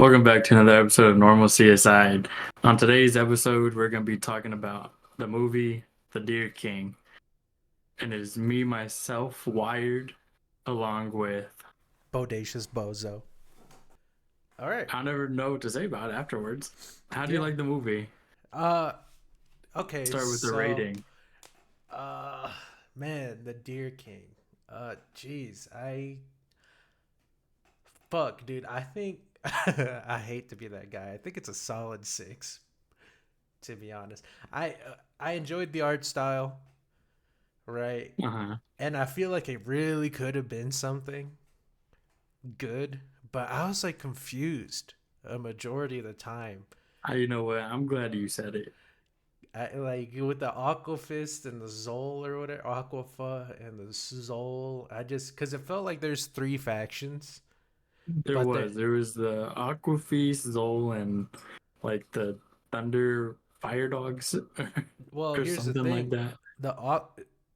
Welcome back to another episode of NormalcyAside. On today's episode, we're going to be talking about the movie The Deer King. And it is me, myself, Wired, along with. Bodacious Bozo. All right. I never know what to say about it afterwards. How do you Yeah. like the movie? Uh. Okay. Start with the So. rating. Uh. Man, the Deer King. Jeez. Fuck, dude. I think. I hate to be that guy. I think it's a solid 6. To be honest, I enjoyed the art style, right? Uh-huh. And I feel like it really could have been something good, but I was like confused a majority of the time. You know what? I'm glad you said it. Like with the Aquafist and the Zol or whatever, Aquafa and the Zol. Because it felt like there's 3 factions, There but was. There was the Aquafeast, Zol, and like the Thunder Fire Dogs well, or here's the something like thing, that.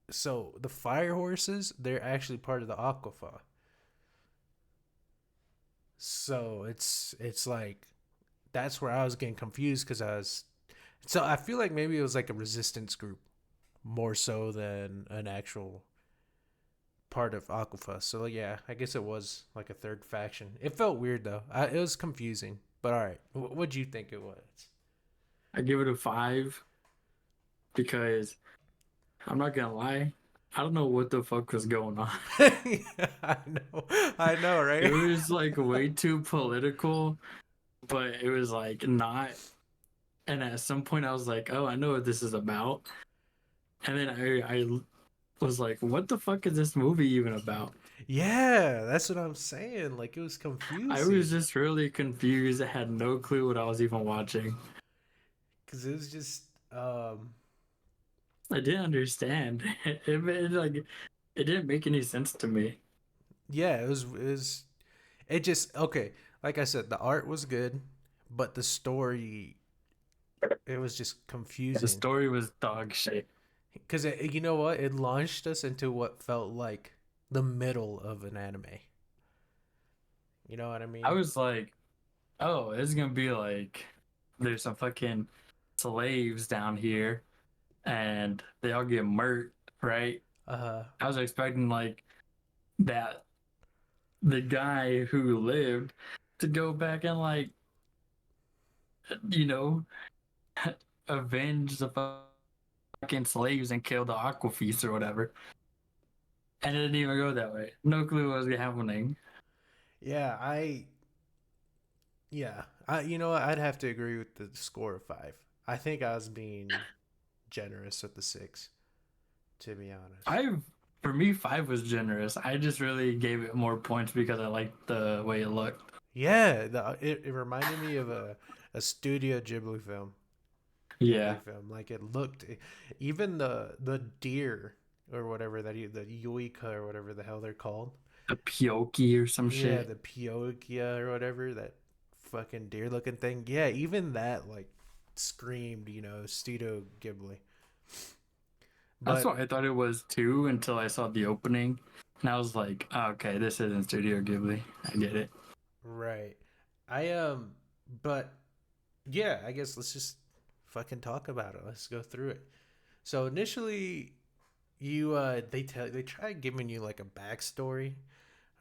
so the fire horses, they're actually part of the Aquafa. So it's like that's where I was getting confused because I feel like maybe it was like a resistance group more so than an actual part of Aquafa. So yeah, I guess it was like a third faction. It felt weird though. It was confusing. But all right, what'd you think it was? I give it a 5 because I'm not gonna lie. I don't know what the fuck was going on. I know, It right? was like way too political, but it was like not. And at some point, I was like, "Oh, I know what this is about." And then I was like, "What the fuck is this movie even about?" Yeah, that's what I'm saying. Like it was I was confusing just really confused. I had no clue what I was even watching. because it was just I didn't understand. Like it didn't make any sense to me. yeah, it just okay. Like I said, the art was good, but the story it was just The confusing. story was dog shit. Because you know what? It launched us into what felt like the middle of an anime. You know what I I mean? was like, "Oh, it's gonna be like there's some fucking slaves down here." And they all get murked, right? Uh, I was expecting like that the guy who lived to go back and like you know avenge the fucking slaves and kill the Aquafeast or whatever. And it didn't even go that way. No clue what was happening. yeah, you know what? I'd have to agree with the score of 5. I think I was being generous with the 6, to be honest. 5 for me, 5 was generous. I just really gave it more points because I liked the way it looked. Yeah, it reminded me of a Studio Ghibli film. Yeah, Ghibli film, like it looked, even the deer or whatever the Yuika or whatever the hell they're called. the Pyoki or some Yeah, shit. the Piokia or whatever, that fucking deer looking thing. Yeah, even that like screamed, Studio Ghibli. That's But what I thought it was too until I saw the opening. And I was like, oh, okay, this isn't Studio Ghibli. I get it. right. I but yeah, I guess let's just fucking talk about it. Let's go through it. So initially you they try giving you like a backstory,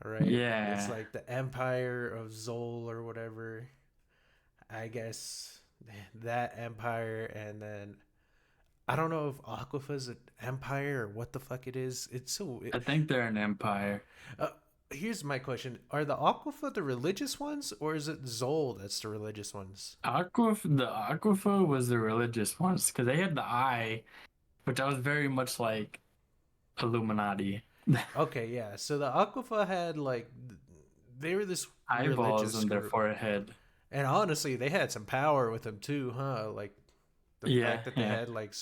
right? It's Yeah. like the Empire of Zol or whatever. I guess that empire, and then I don't know if Aquafa's an empire or what the fuck it is. It's so. I think they're an empire. Uh, Here's my question: are the Aquafa the religious ones, or is it Zol that's the religious ones? The Aquafa was the religious ones because they had the eye, which I was very much like Illuminati. Okay, yeah. So the Aquafa had like they were this Eyeballs religious in their group, forehead. and honestly, they had some power with them too, huh? Like the Yeah, fact that they yeah. had like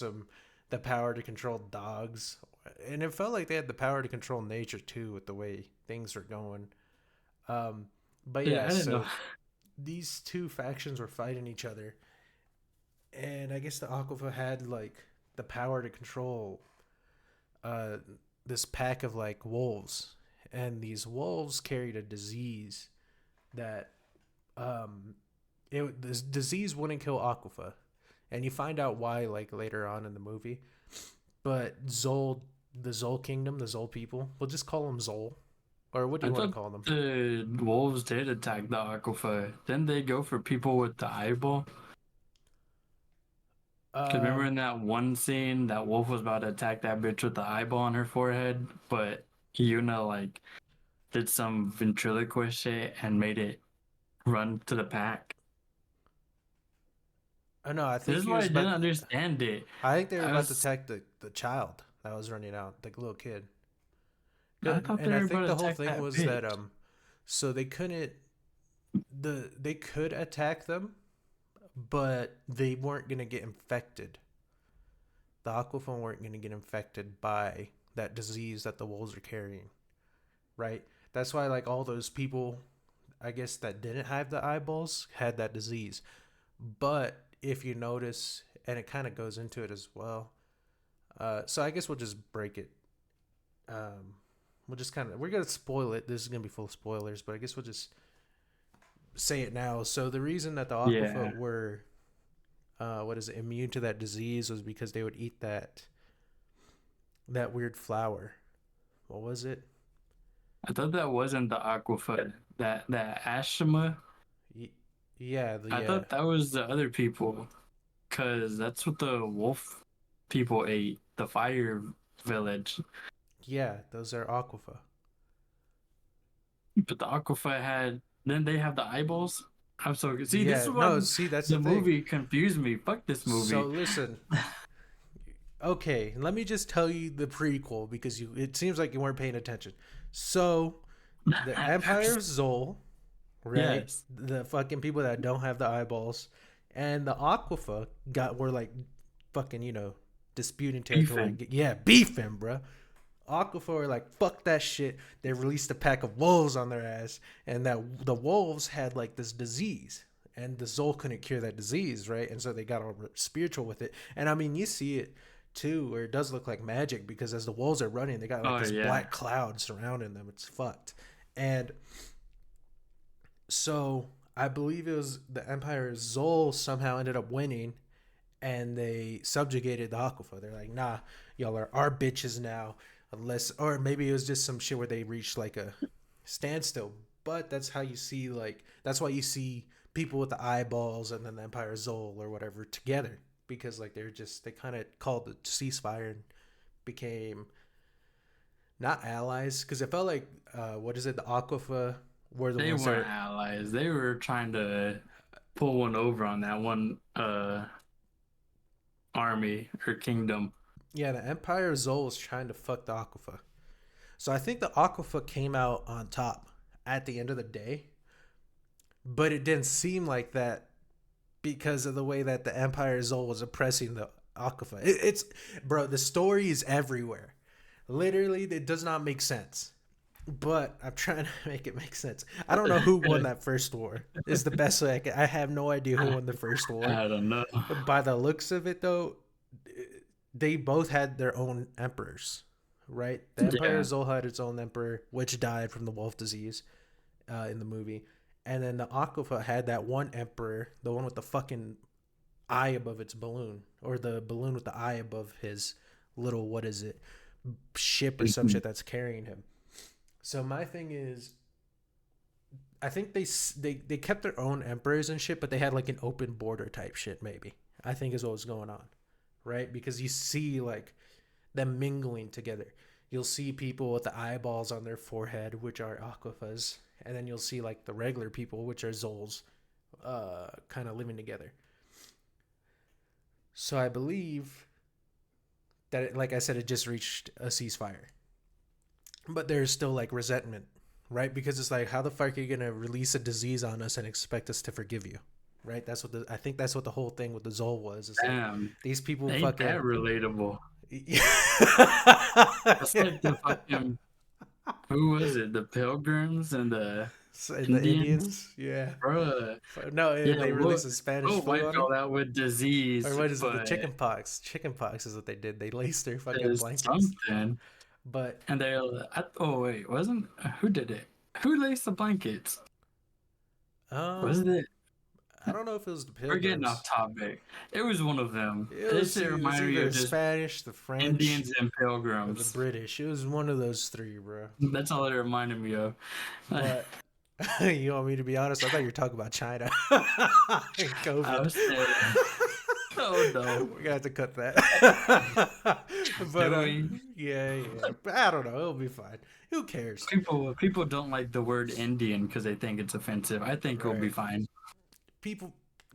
the power to control dogs, and it felt like they had the power to control nature too with the way things were going. Um, but Yeah, yeah, I didn't know. so these two factions were fighting each other, and I guess the Aquafa had like the power to control uh this pack of like wolves, and these wolves carried a disease that this disease wouldn't kill Aquifa, and you find out why like later on in the movie. But Zol, the Zol Kingdom, the Zol people, we'll just call them Zol, or what do I you want to thought call them? the wolves did attack the Aquafa. Didn't they go for people with the eyeball? Because remember Um, in that one scene, that wolf was about to attack that bitch with the eyeball on her forehead, but Yuna like did some ventriloquist shit and made it run to the pack. oh no, I This think is he why I was didn't about. understand it. I think they were I about to was attack the child that was running out, the little kid. I thought they And I were about think to the whole attack thing that was bitch. that so they couldn't they could attack them, but they weren't gonna get infected. The Aquaphone weren't gonna get infected by that disease that the wolves are carrying, right? That's why like all those people, I guess that didn't have the eyeballs had that disease. But if you notice, and it kind of goes into it as well. So I guess we'll just break it. Um, we'll just kind of we're gonna spoil it. This is gonna be full of spoilers, but I guess we'll just say it now. So the reason that the Yeah, Aquafoot were what is it, immune to that disease was because they would eat that weird flower. What was it? I thought that wasn't the Aquafa. That Ashima. Y- yeah, I the thought that was the other people, cause that's what the wolf people ate. The fire village, yeah, those are Aquafa. but the Aquafa had. Then they have the eyeballs. I'm so see. This Yeah, is what no, see that's the the thing. movie confused me. Fuck this So movie. listen, okay, let me just tell you the prequel because you it seems like you weren't paying attention. So the Empire of Zol, right? Yes, The fucking people that don't have the eyeballs, and the Aquafa were like fucking disputing territory. beefing. Yeah, beefing, bruh. Aquafa were like fuck that shit. They released a pack of wolves on their ass, and that the wolves had like this disease. And the Zol couldn't cure that disease, right? And so they got all spiritual with it. And I mean, you see it too, where it does look like magic because as the wolves are running, they got like Oh this yeah, black cloud surrounding them. It's fucked. And so I believe it was the Empire Zol somehow ended up winning and they subjugated the Hakufa. They're like, nah, y'all are our bitches now. Unless, or maybe it was just some shit where they reached like a standstill. But that's how you see, like, that's why you see people with the eyeballs and then the Empire Zol or whatever together. Because, like, they kind of called the ceasefire and became not allies. Because it felt like, what is it, the Aquifa were the they ones that weren't were, allies. They were trying to pull one over on that one army or kingdom. yeah, the Empire Zol was trying to fuck the Aquifa. So I think the Aquafa came out on top at the end of the day, but it didn't seem like that because of the way that the Empire Zol was oppressing the Aquafa. It's bro, the story is everywhere. Literally, it does not make sense. But I'm trying to make it make sense. I don't know who won that first war. Is the best way I can. I have no idea who won the first war. I don't know. By the looks of it, though, they both had their own emperors, right? The Empire Yeah, Zol had its own emperor, which died from the wolf disease in the movie. And then the Aquafa had that one emperor, the one with the fucking eye above its balloon, or the balloon with the eye above his little, what is it, ship or some shit that's carrying him. So my thing is, I think they kept their own emperors and shit, but they had like an open border type shit. Maybe I think is what was going on, right? Because you see like them mingling together. You'll see people with the eyeballs on their forehead, which are aquafas, and then you'll see like the regular people, which are Zols, kind of living together. So I believe that, like I said, it just reached a ceasefire, but there's still like resentment, right? Because it's like, how the fuck are you gonna release a disease on us and expect us to forgive you? Right? I think that's what the whole thing with the Zol was. It's like damn. these people Ain't fucking that relatable? yeah. That's like the fucking who was it? The Pilgrims and the So the Indians, Indians, yeah. bruh. No, Yeah, they released a Spanish we'll flu wipe on them. all that with Or disease, what is it? The but chicken pox. Chicken pox is what they did. They laced their fucking there's blankets. something. But And they, oh wait, wasn't who did it? Who laced the blankets? Was um, it? I don't know if it was the We're getting off Pilgrims. topic. It was one of them. This shit It was reminded me either of the just Spanish, the French, Indians and or the pilgrims. British. It was one of those three, bro. That's all it reminded me of. But you want me to be honest? I thought you were talking about China and I COVID. was saying, oh no. We're gonna have to cut that. But Doing yeah. But I don't know. It'll be fine. Who cares? people don't like the word Indian because they think it's offensive. I think we'll be Right. fine. People,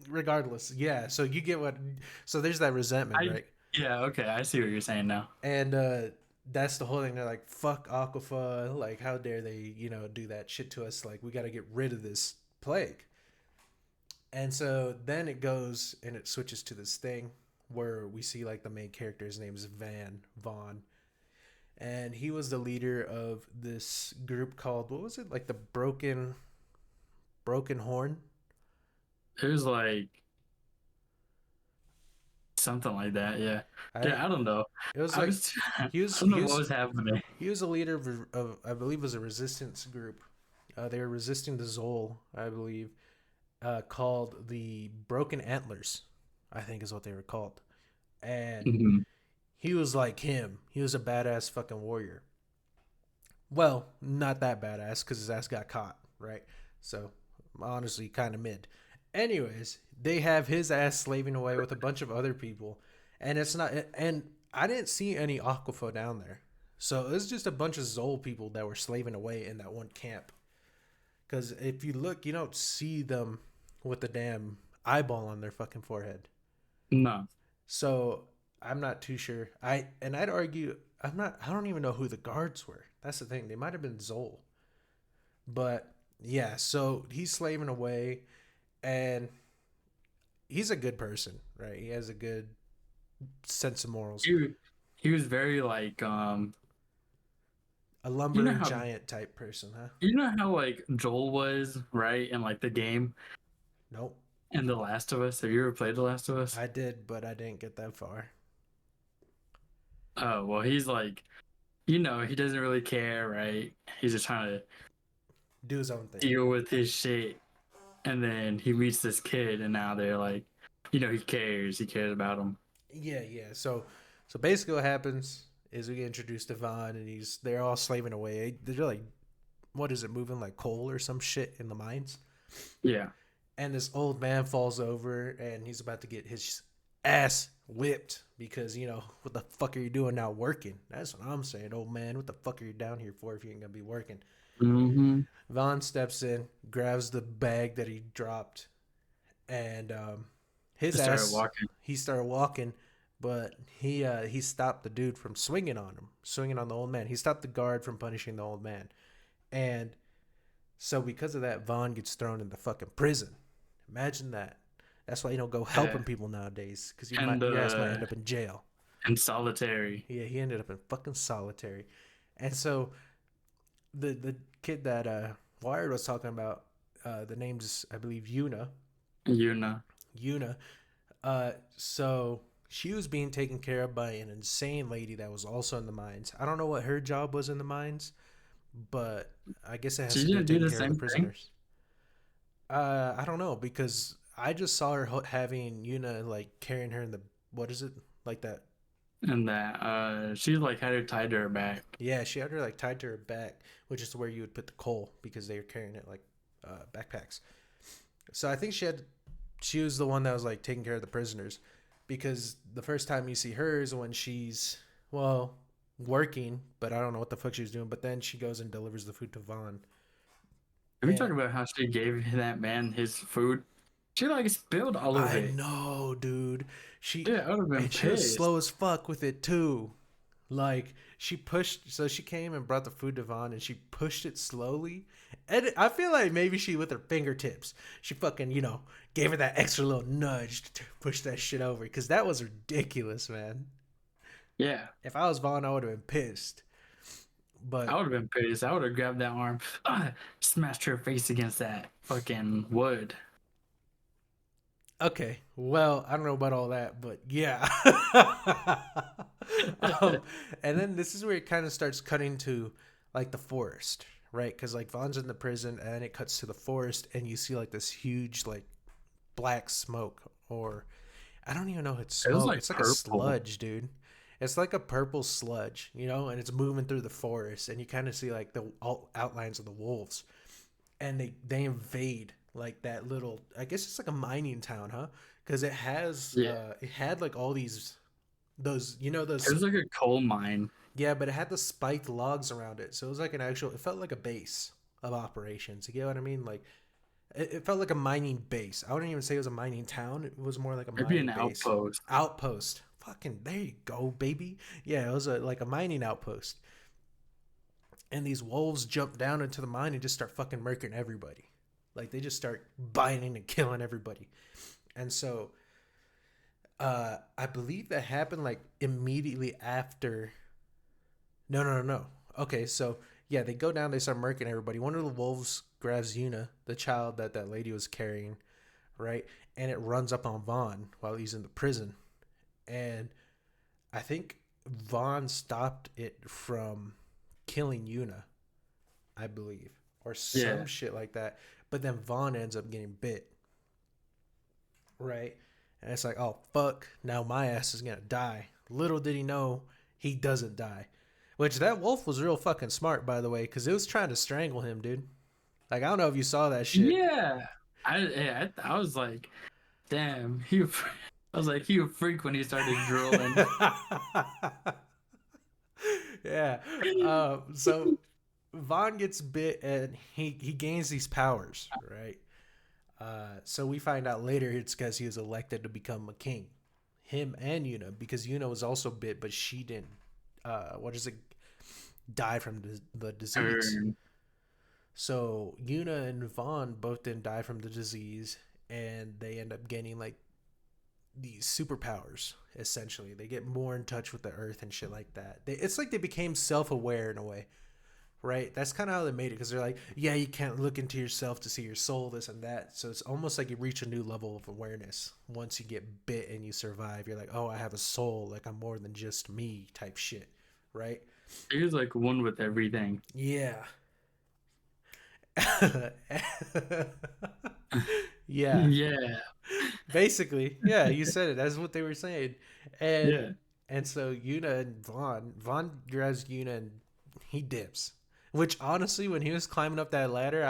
regardless. Yeah. So you get what? So there's that resentment, I right? yeah, okay, I see what you're saying now. And that's the whole thing. They're like, "Fuck Aquifer! Like, how dare they, do that shit to us? Like, we got to get rid of this plague." And so then it goes and it switches to this thing where we see like the main character. His name is Vaughn, and he was the leader of this group called, what was it, like the Broken Horn? It was like something like that, yeah. I Yeah, I don't know. It was I like was I he was don't he know what was was happening. he was a leader of I believe it was a resistance group. They were resisting the Zol, I believe, called the Broken Antlers, I think is what they were called. And Mhm. he was like him. He was a badass fucking warrior. Well, not that badass because his ass got caught, right? So, honestly, kind of mid. Anyways, they have his ass slaving away with a bunch of other people, and it's not. And I didn't see any Aquafo down there, so it was just a bunch of Zol people that were slaving away in that one camp. Because if you look, you don't see them with the damn eyeball on their fucking forehead. No. So I'm not too sure. I'd argue I'm not. I don't even know who the guards were. That's the thing. They might have been Zol, but yeah. So he's slaving away, and he's a good person, right? He has a good sense of morals. He he was very like A you know lumbering how giant type person, huh? like Joel was, right? In like the game Nope. in The Last of Us. Have you ever played The Last of Us? I did, but I didn't get that far. Oh, well, he's like, he doesn't really care, right? He's just trying to Do his own thing. deal with his shit. And then he meets this kid, and now they're like, he cares. He cares about him. Yeah. So basically, what happens is we get introduced to Vaughn, and they're all slaving away. They're like, what is it, moving like coal or some shit in the mines? Yeah. And this old man falls over, and he's about to get his ass whipped because what the fuck are you doing now working? That's what I'm saying, old man. What the fuck are you down here for if you ain't gonna be working? Mm-hmm. Vaughn steps in, grabs the bag that he dropped, and his Just started ass. walking. He started walking, but he stopped the dude from swinging on the old man. He stopped the guard from punishing the old man, and so because of that, Vaughn gets thrown into fucking prison. Imagine that. That's why you don't go Yeah. helping people nowadays, because And your ass might end up in jail. solitary. Yeah, he ended up in fucking solitary, and so the kid that Wired was talking about, the name's I believe Yuna. You know. Yuna. So she was being taken care of by an insane lady that was also in the mines. I don't know what her job was in the mines, but I guess it has She to do with didn't do taking the care of the same thing. prisoners. I don't know because I just saw her having Yuna like carrying her in the, what is it, like that? And that she like had her tied to her back. Yeah, she had her like tied to her back, which is where you would put the coal because they were carrying it like backpacks. So I think she was the one that was like taking care of the prisoners, because the first time you see her is when she's, well, working, but I don't know what the fuck she was doing. But then she goes and delivers the food to Vaughn. Have you talked And about how she gave that man his food? She like spilled all of I it. know, dude. She Yeah, I would have been and she was pissed. slow as fuck with it too. Like she pushed, so she came and brought the food to Vaughn, and she pushed it slowly. And I feel like maybe she, with her fingertips, she fucking gave her that extra little nudge to push that shit over, because that was ridiculous, man. Yeah, If I was Vaughn, I would have been pissed. I But would have been pissed. I would have grabbed that arm, smashed her face against that fucking wood. okay, well, I don't know about all that, but yeah. um, and then this is where it kind of starts cutting to like the forest, right? Because like Vaughn's in the prison, and then it cuts to the forest, and you see like this huge like black smoke, or I don't even know if it's It was smoke. like It's like a purple. sludge, dude. It's like a purple sludge, you know, and it's moving through the forest, and you kind of see like the outlines of the wolves, and they invade like that little. I guess it's like a mining town, huh? Because Yeah. it had like all those It those. was like a coal mine. Yeah, but it had the spiked logs around it, so it was like an actual. It felt like a base of operations. You get what I mean? Like it felt like a mining base. I wouldn't even say it was a mining town. It was more like a Maybe mining an base. outpost. Outpost. Fucking there you go, baby. Yeah, it was like a mining outpost. And these wolves jump down into the mine and just start fucking murking everybody. Like they just start biting and killing everybody. And so I believe that happened like immediately after. No. Okay, so yeah, they go down, they start murking everybody. One of the wolves grabs Yuna, the child that that lady was carrying, right? And it runs up on Vaughn while he's in the prison. And I think Vaughn stopped it from killing Yuna, I believe, or some Yeah. shit like that. But then Vaughn ends up getting bit, right? And it's like, oh, fuck, now my ass is gonna die. Little did he know he doesn't die. Which that wolf was real fucking smart, by the way, because it was trying to strangle him, dude. Like, I don't know if you saw that shit. Yeah. I was like, damn, I was like, he a freak when he started drooling. Yeah. So Vaughn gets bit and he gains these powers, right? So we find out later it's because he was elected to become a king. Him and Yuna, because Yuna was also bit, but she didn't. What is it? Die from the disease. Turn. So Yuna and Vaughn both didn't die from the disease, and they end up gaining like these superpowers. Essentially, they get more in touch with the earth and shit like that. It's like they became self-aware in a way, right? That's kind of how they made it, because they're like, yeah, you can't look into yourself to see your soul, this and that. So it's almost like you reach a new level of awareness once you get bit and you survive. You're like, oh, I have a soul, like I'm more than just me, type shit, right? He was like one with everything. Yeah. Yeah. Yeah. Basically, yeah, you said it. That's what they were saying. And Yeah. and so Yuna and Vaughn grabs Yuna and he dips. Which honestly, when he was climbing up that ladder,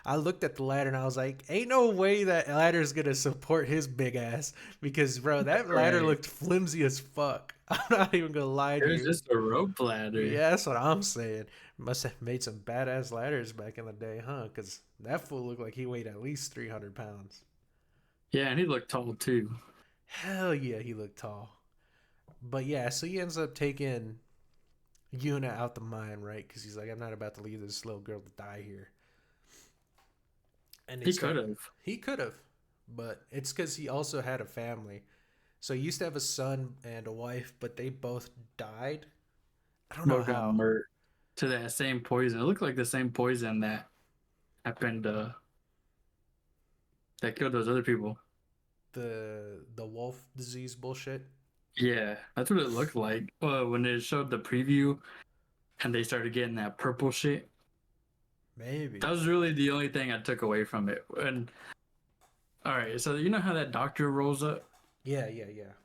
I looked at the ladder and I was like, "Ain't no way that ladder's gonna support his big ass." Because bro, that ladder Right. looked flimsy as fuck. I'm not even gonna lie It to was you. just a rope ladder. Yeah, that's what I'm saying. Must have made some badass ladders back in the day, huh? Because that fool looked like he weighed at least 300 pounds. Yeah, and he looked tall too. Hell yeah, he looked tall. But yeah, so he ends up taking Yuna out the mine, right? Because he's like, I'm not about to leave this little girl to die here. And they He could start. have. He could have, but it's because he also had a family. So he used to have a son and a wife, but they both died. I don't know Both got how. murked to that same poison. It looked like the same poison that happened that killed those other people. The wolf disease bullshit. Yeah, that's what it looked like. When it showed the preview and they started getting that purple shit. Maybe. That was really the only thing I took away from it. And all right, so you know how that doctor rolls up? Yeah.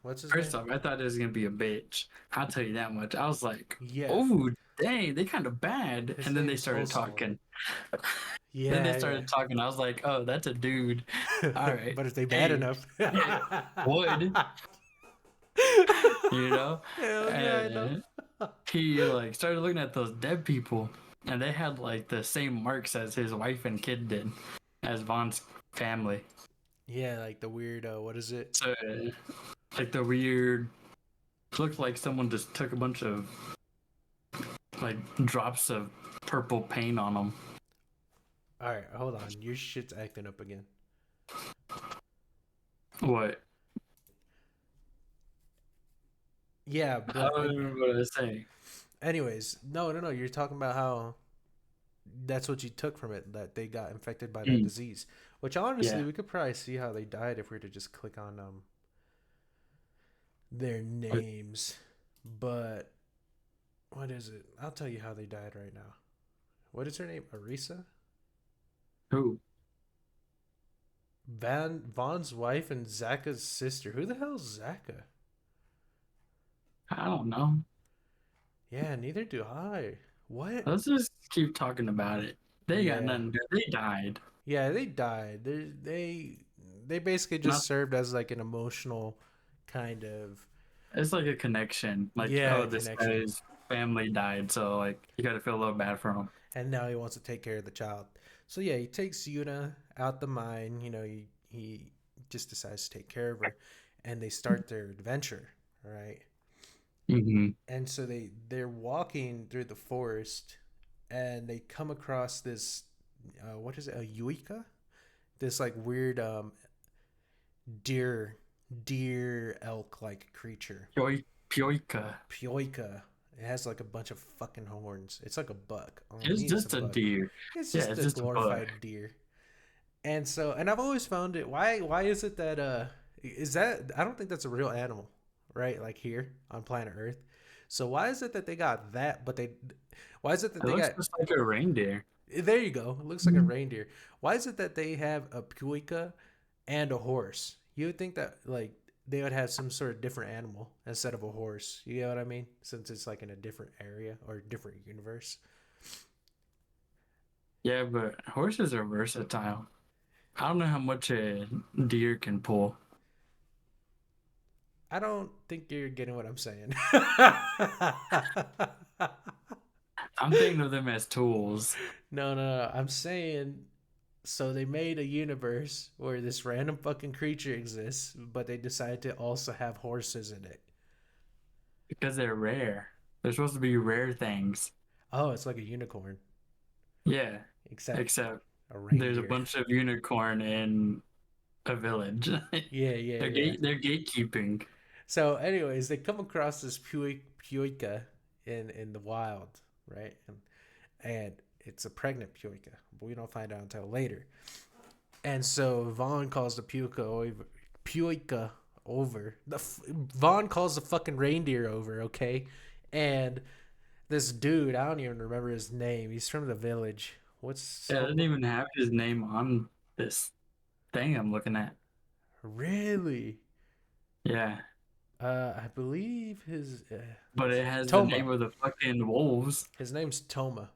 What's his First name? off, I thought it was gonna be a bitch. I'll tell you that much. I was like, Yeah. oh dang, they kind of bad. His And then they name's started Bozo. talking. Then they Yeah. started talking. I was like, oh, that's a dude. All right. But if they bad Hey, enough. yeah, would, you know? Hell yeah, I know. And he like started looking at those dead people, and they had like the same marks as his wife and kid did, as Vaughn's family. Yeah, like the weird, what is it? So like the weird, looked like someone just took a bunch of like drops of purple paint on them. All right, hold on. Your shit's acting up again. What? Yeah, I but don't remember what I was saying. anyways, no. You're talking about how that's what you took from it, that they got infected by that Mm, disease. Which honestly, yeah. we could probably see how they died if we were to just click on their names. But what is it? I'll tell you how they died right now. What is her name? Arisa? Who? Vaughn's wife and Zaka's sister. Who the hell's Zaka? I don't know. Yeah, neither do I. What? Let's just keep talking about it. They got Yeah. nothing to do. They died. Yeah, they died. They basically Not. just served as like an emotional kind of, It's like a connection. Like, yeah, oh, this connection. guy's family died, so like you got to feel a little bad for him. And now he wants to take care of the child. So yeah, he takes Yuna out the mine. He just decides to take care of her, and they start their adventure. Right. Hmm. And so they're walking through the forest, and they come across this, what is it, a yuika, this like weird deer deer elk like creature. Pioika. Pioika. It has like a bunch of fucking horns. It's like a buck. On It's me, it's a just a buck. deer. It's Yeah, just it's a just a bug. glorified deer. And I've always found it. Why is it that is that I don't think that's a real animal, right? Like here on planet Earth. So why is it that they got that, but they why is it that It they looks got just like a reindeer. there you go. It looks like a reindeer. Why is it that they have a puika and a horse? You would think that like they would have some sort of different animal instead of a horse. You know what I mean? Since it's like in a different area or different universe. Yeah, but horses are versatile. I don't know how much a deer can pull. I don't think you're getting what I'm saying. I'm thinking of them as tools No. I'm saying so they made a universe where this random fucking creature exists, but they decided to also have horses in it. because they're rare. They're supposed to be rare things. Oh, it's like a unicorn, Yeah, except except a there's a reindeer. bunch of unicorn in a village. Yeah. They're gatekeeping. So, anyways, they come across this puika in the wild, right? And it's a pregnant puika, but we don't find out until later. And so Vaughn calls the puika over. Vaughn calls the fucking reindeer over, okay? And this dude, I don't even remember his name. He's from the village. What's Yeah, I didn't some? even have his name on this thing I'm looking at. Really? Yeah, I believe his but it has the Toma. name of the fucking wolves. His name's Toma.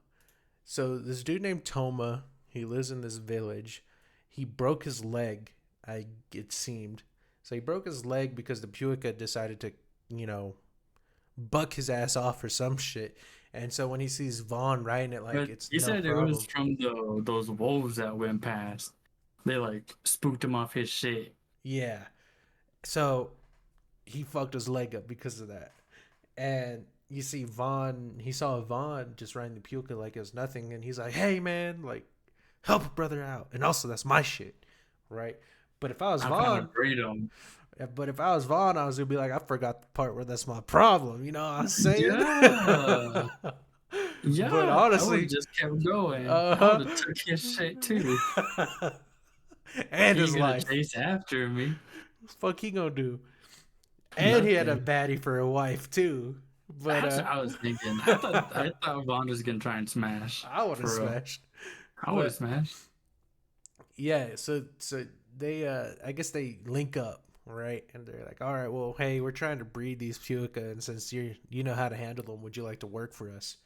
So this dude named Toma, he lives in this village. He broke his leg. It seemed. So he broke his leg because the Puica decided to, you know, buck his ass off or some shit. And so when he sees Vaughn riding it, like But it's he no said it was problem. from those wolves that went past. They like spooked him off his shit. Yeah. So he fucked his leg up because of that. And you see Vaughn, he saw Vaughn just riding the Puka like it was nothing, and he's like, "Hey man, like help a brother out." And also that's my shit, right? But if I was I found a Vaughn, freedom. I was gonna be like, I forgot the part where that's my problem. You know what I'm saying? Yeah. But Yeah. I would have honestly, just kept going. I would uh have took his shit too. huh. And He his ain't gonna life. chase after me. What the fuck he gonna do? And he had a Nothing. baddie for a wife too. But That's what I was thinking. I thought Vaughn was gonna try and smash. I would have For real. smashed. I would have But smashed. yeah, so they I guess they link up, right? And they're like, all right, well, hey, we're trying to breed these puka, and since you know how to handle them, would you like to work for us,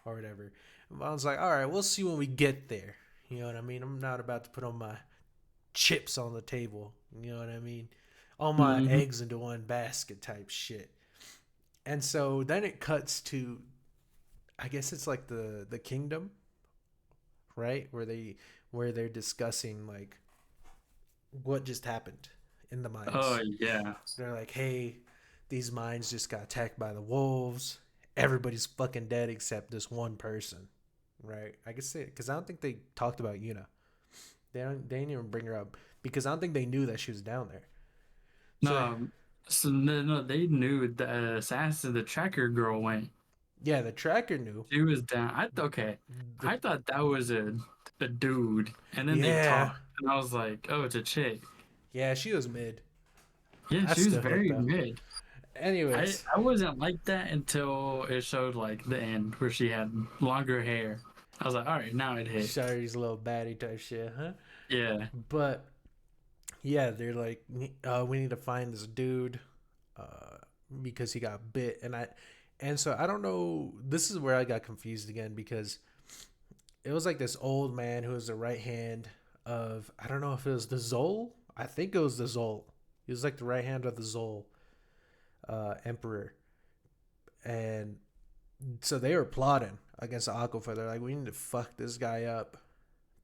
or whatever? And Vaughn's like, all right, we'll see when we get there. You know what I mean? I'm not about to put all my chips on the table. You know what I mean? All my Hmm. eggs into one basket type shit. And so then it cuts to, I guess it's like the kingdom, right? Where they're discussing like what just happened in the Oh mines. yeah. They're like, hey, these mines just got attacked by the wolves. Everybody's fucking dead except this one person, right? I guess because I don't think they talked about Yuna. They didn't even bring her up because I don't think they knew that she was down there. So No. So no, they knew the assassin, the tracker girl went. yeah, the tracker knew. She was down. Okay. The I thought that was a dude, and then they yeah, talked, and I was like, oh, it's a chick. yeah, she was mid. Yeah, I she was still hit very though. mid. Anyways, I wasn't like that until it showed like the end where she had longer hair. I was like, all right, now it hit. Shari's little baddie type shit, huh? Yeah. But Yeah, they're like, we need to find this dude, uh, because he got bit, and so I don't know. This is where I got confused again because it was like this old man who was the right hand of, I don't know if it was the Zol. I think it was the Zol. He was like the right hand of the Zol emperor, and so they were plotting against the Aquifer. They're like, we need to fuck this guy up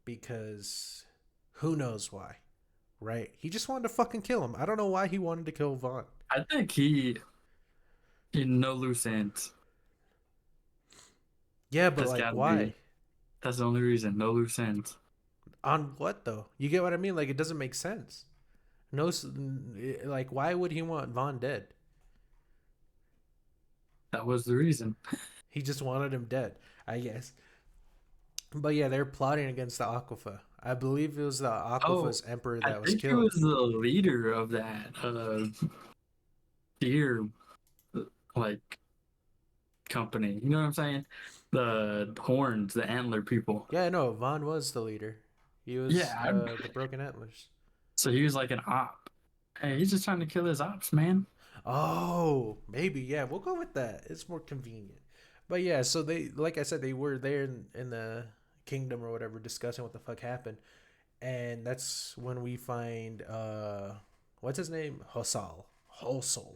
because who knows why, right? He just wanted to fucking kill him. I don't know why he wanted to kill Vaughn. I think he no loose ends. Yeah, but That's like, gotta why? be. That's the only reason. No loose ends. On what though? You get what I mean? Like, it doesn't make sense. No, like, why would he want Vaughn dead? That was the reason. He just wanted him dead, I guess. But yeah, they're plotting against the Aquifer. I believe it was the Oh, Aquifer's emperor I that was think he killed. was the leader of that deer like company. You know what I'm saying? The horns, the antler people. Yeah, no, Vaughn was the leader. He Yeah, was the broken antlers. so he was like an op. Hey, he's just trying to kill his ops, man. Oh, maybe, yeah, we'll go with that. It's more convenient. But yeah, so they, like I said, they were there in the kingdom or whatever discussing what the fuck happened. And that's when we find what's his name? Hosal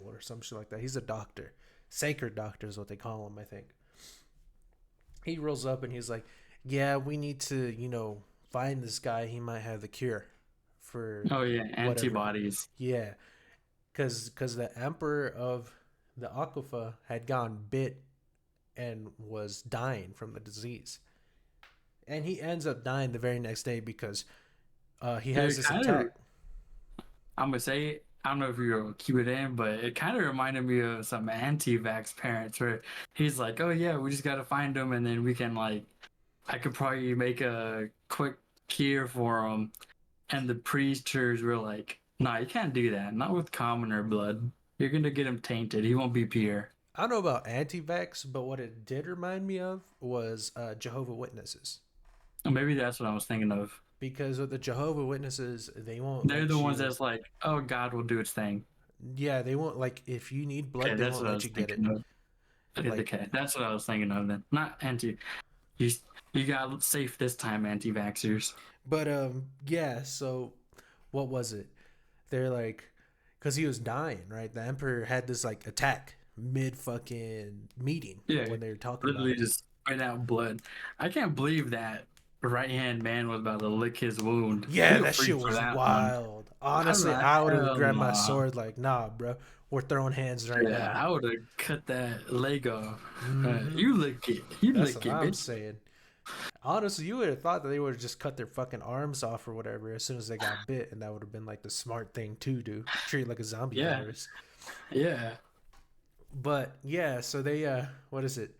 or some shit like that. He's a doctor. Sacred doctor is what they call him, I think. He rolls up and he's like, yeah, we need to, find this guy. He might have the cure for Oh yeah, whatever. antibodies. Yeah, because the emperor of the Aquifer had gone bit and was dying from the disease, and he ends up dying the very next day because he has It this kind of, attack. I'm gonna say, I don't know if you'll keep it in, but it kind of reminded me of some anti-vax parents where he's like, "Oh yeah, we just gotta find them, and then we can like, I could probably make a quick cure for them." And the preachers were like, "No, you can't do that. Not with commoner blood. You're gonna get him tainted. He won't be pure." I don't know about anti-vax, but what it did remind me of was Jehovah Witnesses. Or maybe that's what I was thinking of. Because with the Jehovah Witnesses, they won't They're the let ones you. that's like, "Oh, God will do its thing." Yeah, they won't, like, if you need blood, Okay, they that's won't what I let was you get it. thinking of. Like, Okay, that's what I was thinking of then. Not anti. You you got safe this time, anti-vaxxers. but yeah. So what was it? They're like, because he was dying, right? The emperor had this like attack mid fucking meeting Yeah, when they were talking about literally it. just spit out blood. I can't believe that right hand man was about to lick his wound. Yeah, He a that shit freak for was that one. wild. I'm Honestly, like, I would have hell grabbed my no. sword like, nah, bro, we're throwing hands right Yeah, now. I would have cut that leg off. Mm-hmm. You lick it. You That's lick what it, I'm bitch. saying. Honestly, you would have thought that they would have just cut their fucking arms off or whatever as soon as they got bit, and that would have been like the smart thing to do. Treat it like a zombie Yeah, virus. yeah. But yeah, so they what is it?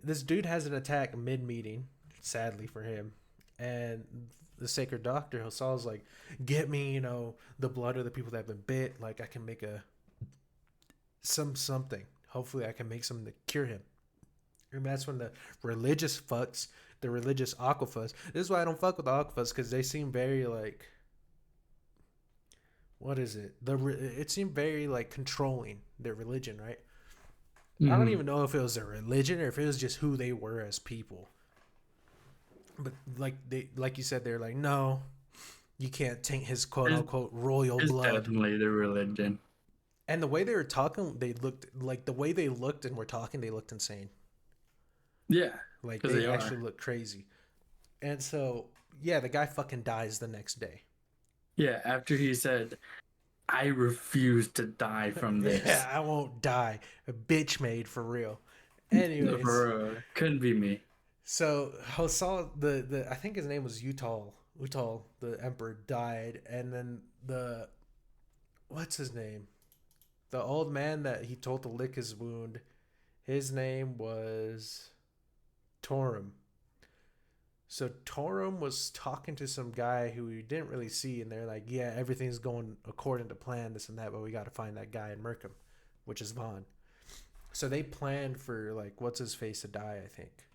This dude has an attack mid meeting, sadly for him, and the sacred doctor Hosal's like, get me, the blood of the people that have been bit. Like I can make a something. Hopefully, I can make something to cure him. And that's when the religious fucks, the religious aquifers. This is why I don't fuck with the aquifers because they seem very like, what is it? It seemed very like controlling their religion, right? I don't Hmm. even know if it was a religion or if it was just who they were as people. But like you said, they're like, no, you can't taint his quote It's, unquote royal it's blood. definitely the religion. And the way they were talking, they looked like the way they looked and were talking, they looked insane. Yeah, Like because they they are. actually looked crazy. And so, yeah, the guy fucking dies the next day. Yeah, after he said, "I refuse to die from Yeah, this." I won't die. A bitch made for real. Anyways, For couldn't be me. so Hosal, the I think his name was Utal. Utal, the emperor died, and then the what's his name? The old man that he told to lick his wound. His name was Torum. So Torum was talking to some guy who we didn't really see, and they're like, "Yeah, everything's going according to plan, this and that, but we got to find that guy and murk him," which is Vaughn. So they planned for like what's his face to die, I think,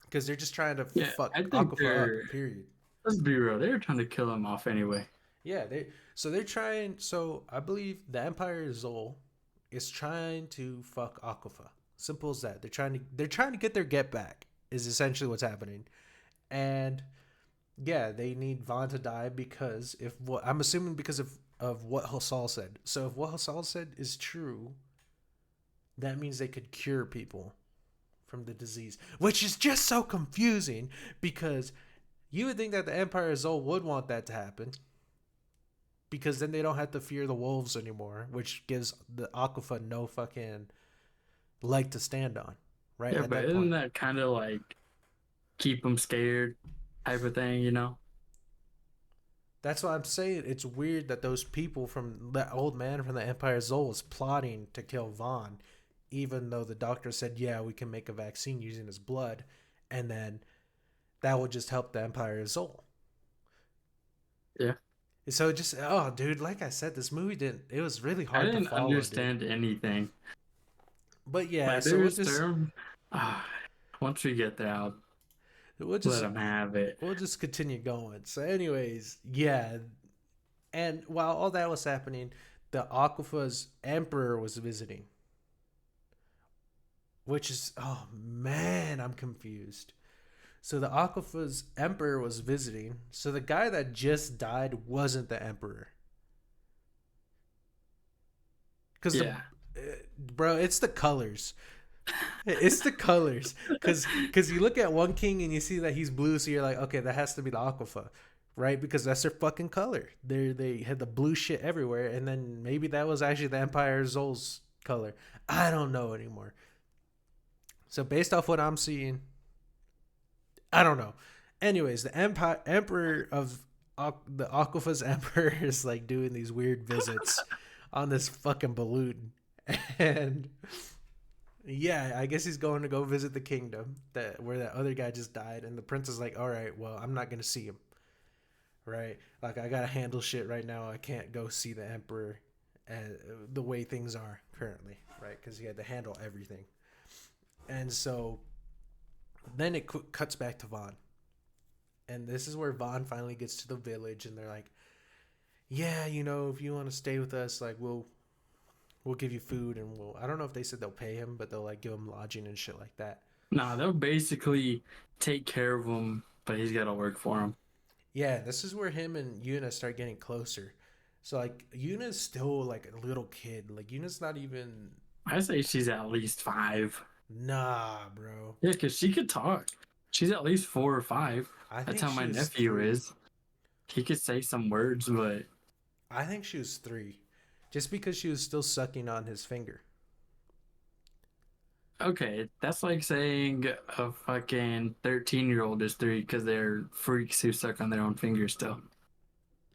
because they're just trying to Yeah, I fuck think Aquafa up. they're. Period. Let's be real. They were trying to kill him off anyway. Yeah, they're trying. So I believe the Empire Zol is trying to fuck Aquafa. Simple as that. They're trying to get their get back. Is essentially what's happening, and yeah, they need Vaughn to die because if what I'm assuming because of what Hassal said. So if what Hassal said is true, that means they could cure people from the disease, which is just so confusing because you would think that the Empire Zol would want that to happen because then they don't have to fear the wolves anymore, which gives the Aquafa no fucking leg to stand on, right? Yeah, At but that isn't point. that kind of like keep them scared type of thing, you know? That's why I'm saying it's weird that those people from that old man from the Empire Zol is plotting to kill Vaughn, even though the doctor said, yeah, we can make a vaccine using his blood, and then that would just help the Empire Zol. Yeah. So it just, oh, dude, like I said, this movie didn't, it was really I hard to didn't follow, dude. understand anything. But yeah, Like so we'll there's just, term. Ah, once we get there, I'll we'll let just, them have it. we'll just continue going. So, anyways, yeah. And while all that was happening, the Aquafa's emperor was visiting, which is, oh man, I'm confused. So the Aquafa's emperor was visiting. So the guy that just died wasn't the emperor. Because Yeah. bro, it's the colors. It's the colors. Because you look at one king and you see that he's blue, so you're like, okay, that has to be the Aquafa, right? Because that's their fucking color. They had the blue shit everywhere, and then maybe that was actually the Empire Zol's color. I don't know anymore. So based off what I'm seeing, I don't know. Anyways, the empire emperor of the Aquafa's emperor is like doing these weird visits on this fucking balloon, and yeah, I guess he's going to go visit the kingdom that where that other guy just died, and the prince is like, all right, well, I'm not gonna see him, right? Like I gotta handle shit right now. I can't go see the emperor, and the way things are currently, right? Because he had to handle everything, and so then it cuts back to Vaughn. And this is where Vaughn finally gets to the village, and they're like, "Yeah, if you want to stay with us, like we'll give you food, and we'll." I don't know if they said they'll pay him, but they'll like give him lodging and shit like that. Nah, they'll basically take care of him, but he's got to work for him. Yeah, this is where him and Yuna start getting closer. So like Yuna's still like a little kid. Like Yuna's not even. I say she's at least 5. Nah, bro. Yeah, because she could talk. She's at least 4 or 5. I That's think how she my was nephew 3. is. He could say some words, but I think she was 3, just because she was still sucking on his finger. okay, that's like saying a fucking 13-year-old is 3 because they're freaks who suck on their own fingers still.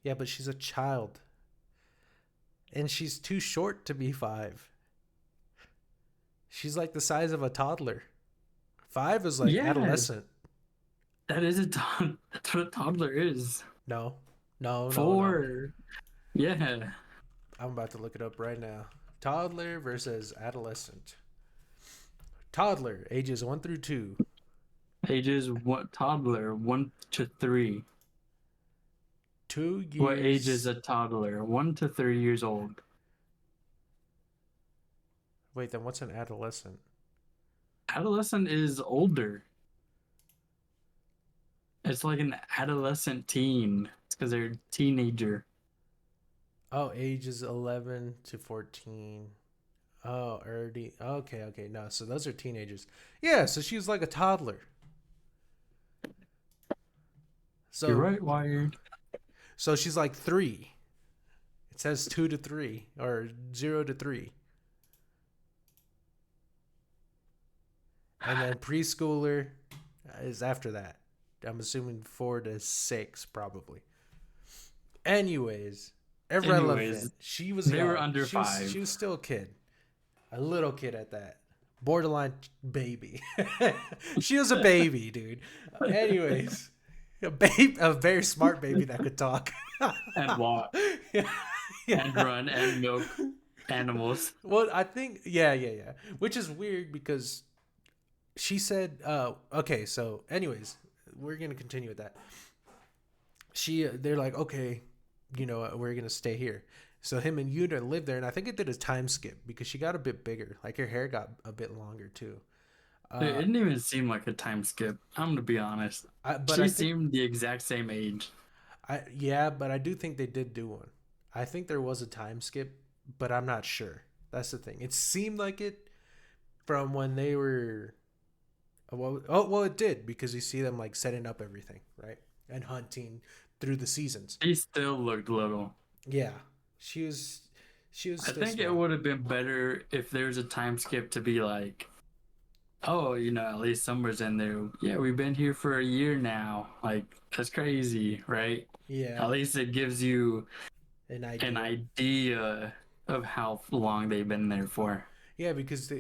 Yeah, but she's a child, and she's too short to be 5. She's like the size of a toddler. 5 is like Yeah, adolescent. that is that's what a toddler is. No, no, no, no. 4. Yeah. I'm about to look it up right now. Toddler versus adolescent. Toddler, ages 1 through 2. Ages what toddler? 1 to 3. 2 What age is years. a toddler? 1 to 3 years old. Wait, then what's an adolescent? Adolescent is older. It's like an adolescent teen. It's because they're a teenager. Oh, ages 11 to 14. Oh, early. Okay, okay. No, so those are teenagers. Yeah, so she was like a toddler. You're So, right, Wired. so she's like 3. It says 2 to 3 or 0 to 3. And then preschooler is after that. I'm assuming 4 to 6 probably. Anyways, irrelevant. Anyways, She was they were young. under She 5. was still a kid, a little kid at that. Borderline baby. She was a baby, dude. Anyways, a very smart baby that could talk. And walk Yeah. and Yeah. run and milk animals. Well, I think yeah. Which is weird because she said, okay, so anyways, we're gonna continue with that. They're like, okay, we're gonna stay here. So him and Yuna lived there, and I think it did a time skip because she got a bit bigger. Like her hair got a bit longer too. It Uh, didn't even seem like a time skip. I'm gonna be honest. but I She think seemed the exact same age. but I do think they did do one. I think there was a time skip, but I'm not sure. That's the thing. It seemed like it from when they were. Well, it did because you see them like setting up everything, right, and hunting through the seasons. She still looked little. Yeah, she was. She was I still think it small. would have been better if there's a time skip to be like, oh, at least Summer's in there. Yeah, we've been here for a year now. Like, that's crazy, right? Yeah, At least it gives you an an idea. idea of how long they've been there for. Yeah, because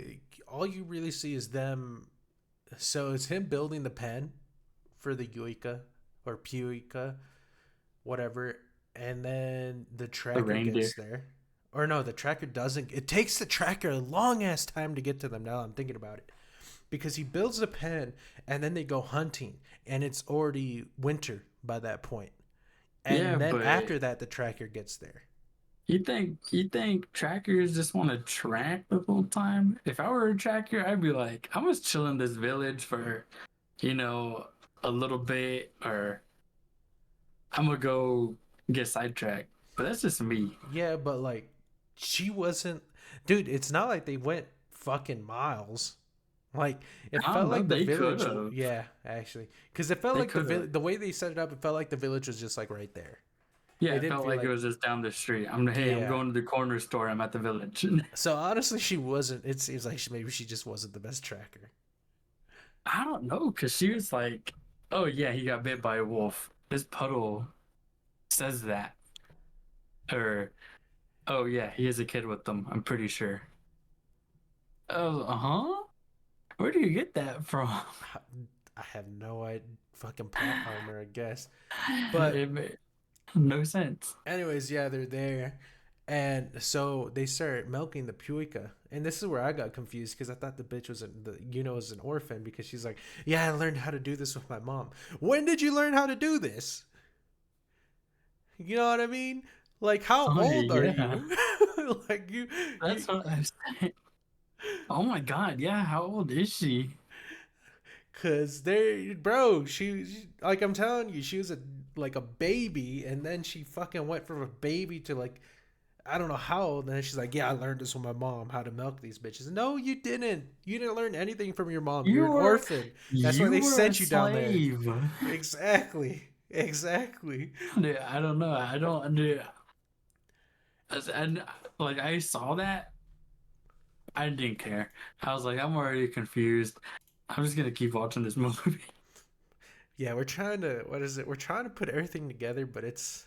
all you really see is them. So it's him building the pen for the Yuika or Puika, whatever, and then the The tracker gets reindeer. there. Or no, the tracker doesn't. It takes the tracker a long ass time to get to them. Now I'm thinking about it, because he builds the pen and then they go hunting, and it's already winter by that point. Yeah, And then but after that, the tracker gets there. you think trackers just want to track the whole time? If I were a tracker, I'd be like, I was chilling this village for, you know, a little bit, or I'm gonna go get sidetracked. But that's just me. Yeah, but like, she wasn't. Dude, it's not like they went fucking miles. Like, it I don't felt know. like the They could village. have. Yeah, actually, because it felt They like could have. the way they set it up, it felt like the village was just like right there. Yeah, It it didn't felt feel like it like. was just down the street. I'm Yeah. going to the corner store. I'm at the village. So honestly, she wasn't. It seems like maybe she just wasn't the best tracker. I don't know, because she was like, "Oh yeah, he got bit by a wolf." This puddle says that, or oh yeah, he has a kid with them. I'm pretty sure. Oh, huh? Where do you get that from? I have no idea. Fucking plot armor, I guess. But It made no sense. anyways, yeah, they're there. And so they start milking the Puika. And this is where I got confused because I thought the bitch was was an orphan, because she's like, yeah, I learned how to do this with my mom. When did you learn how to do this? You know what I mean? Like, how Oh old are yeah, you? Like, that's what I was saying. Oh my god, yeah. How old is she? cause they, bro, like I'm telling you, she was like a baby, and then she fucking went from a baby to like I don't know how old. And then she's like, yeah, I learned this from my mom how to milk these bitches. No, you didn't. You didn't learn anything from your mom. You're You an were orphan. That's why you they were a sent you down there. slave. Exactly. Exactly. Dude, I don't know. I don't. Dude, and like I saw that, I didn't care. I was like, I'm already confused. I'm just gonna keep watching this movie. Yeah, we're trying to, what is it? We're trying to put everything together, but it's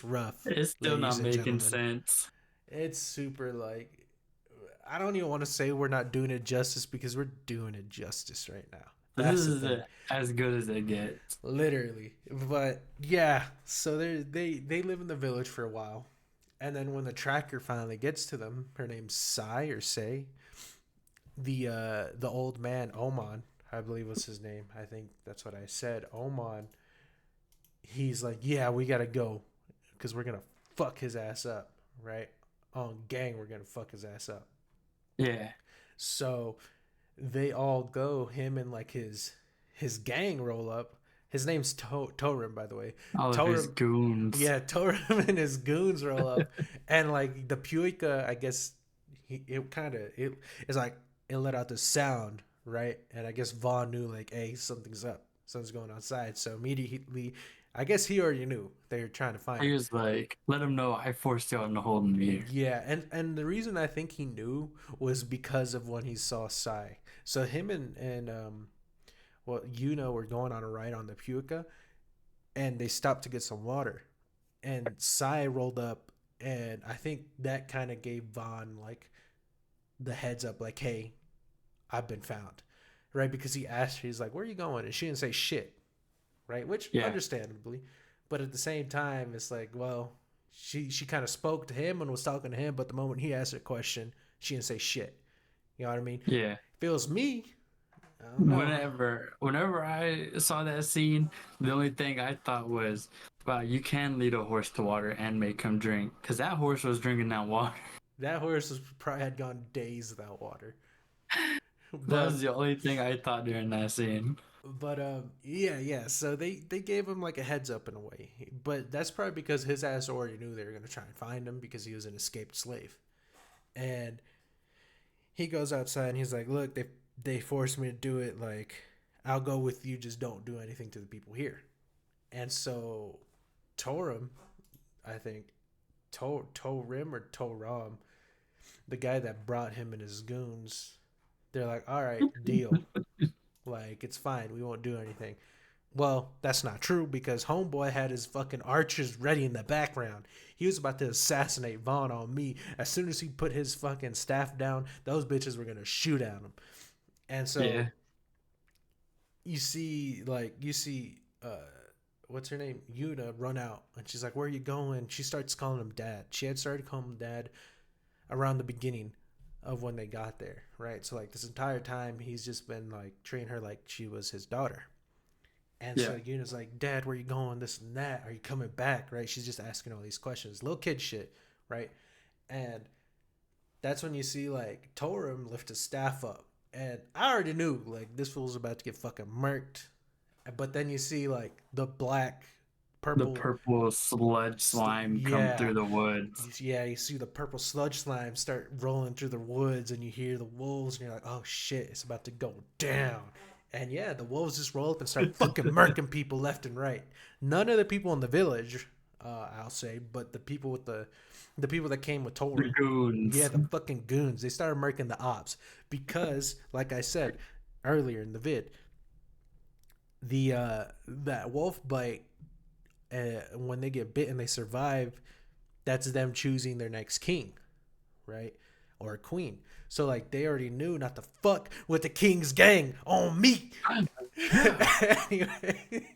rough, It's still ladies not and making gentlemen. sense. It's super like, I don't even want to say we're not doing it justice, because we're doing it justice right now. This That's the is thing. as good as it gets. Literally. But yeah, so they live in the village for a while. And then when the tracker finally gets to them, her name's Sai or Say, the old man, Oman, I believe was his name. I think that's what I said. Oman, he's like, "Yeah, we got to go, cuz we're going to fuck his ass up, right? On gang, we're going to fuck his ass up." Yeah, So they all go, him and like his gang roll up. His name's Torim, by the way. all of his Torim, goons. yeah, Torim and his goons roll up, and like the Puika, I guess it kind of it's like it let out the sound, right? And I guess Vaughn knew like, hey, something's up, something's going outside. So immediately, I guess he already knew they were trying to find He him. was like, "Let him know I forced you into holding me here." Yeah, and the reason I think he knew was because of when he saw Sai. So him and well, were going on a ride on the Puka, and they stopped to get some water. And Sai rolled up, and I think that kind of gave Vaughn like the heads up, like, "Hey, I've been found," right? Because he asked her, he's like, "Where are you going?" And she didn't say shit, right? Which Yeah, understandably, but at the same time, it's like, well, she kind of spoke to him and was talking to him, but the moment he asked her a question, she didn't say shit. You know what I mean? yeah. If it was me, I don't know. Whenever I saw that scene, the only thing I thought was, Wow, you can lead a horse to water and make him drink, because that horse was drinking that water. That horse was probably had gone days without water. That But was the only thing I thought during that scene. yeah. So they gave him like a heads up in a way, but that's probably because his ass already knew they were gonna try and find him because he was an escaped slave. And he goes outside and he's like, "Look, they forced me to do it. Like, I'll go with you. Just don't do anything to the people here." And so Torum, I think Torim or Toram, the guy that brought him and his goons, they're like, "All right, deal. Like, it's fine. We won't do anything." Well, that's not true because Homeboy had his fucking archers ready in the background. He was about to assassinate Vaughn on me. As soon as he put his fucking staff down, those bitches were gonna shoot at him. And so Yeah, you see what's her name? Yuna run out and she's like, "Where are you going?" She starts calling him dad. She had started calling him dad around the beginning of when they got there, right? So like this entire time he's just been like treating her like she was his daughter. And yeah. so Yuna's like, "Dad, where you going? This and that. Are you coming back?" Right? She's just asking all these questions, little kid shit, right? And that's when you see like Torum lift his staff up, and I already knew like this fool's about to get fucking murked. But then you see like the black, The purple, purple sludge slime come yeah, through the woods. you see the purple sludge slime start rolling through the woods, and you hear the wolves, and you're like, "Oh shit, it's about to go down." And yeah, the wolves just roll up and start fucking murking people left and right. None of the people in the village, I'll say, but the people that came with The Torum, yeah, goons. the fucking goons, they started murking the ops because, like I said earlier in the vid, the that wolf bite, when they get bit and they survive, that's them choosing their next king, right? Or queen. So like they already knew not to fuck with the king's gang on me. Yeah. Anyway,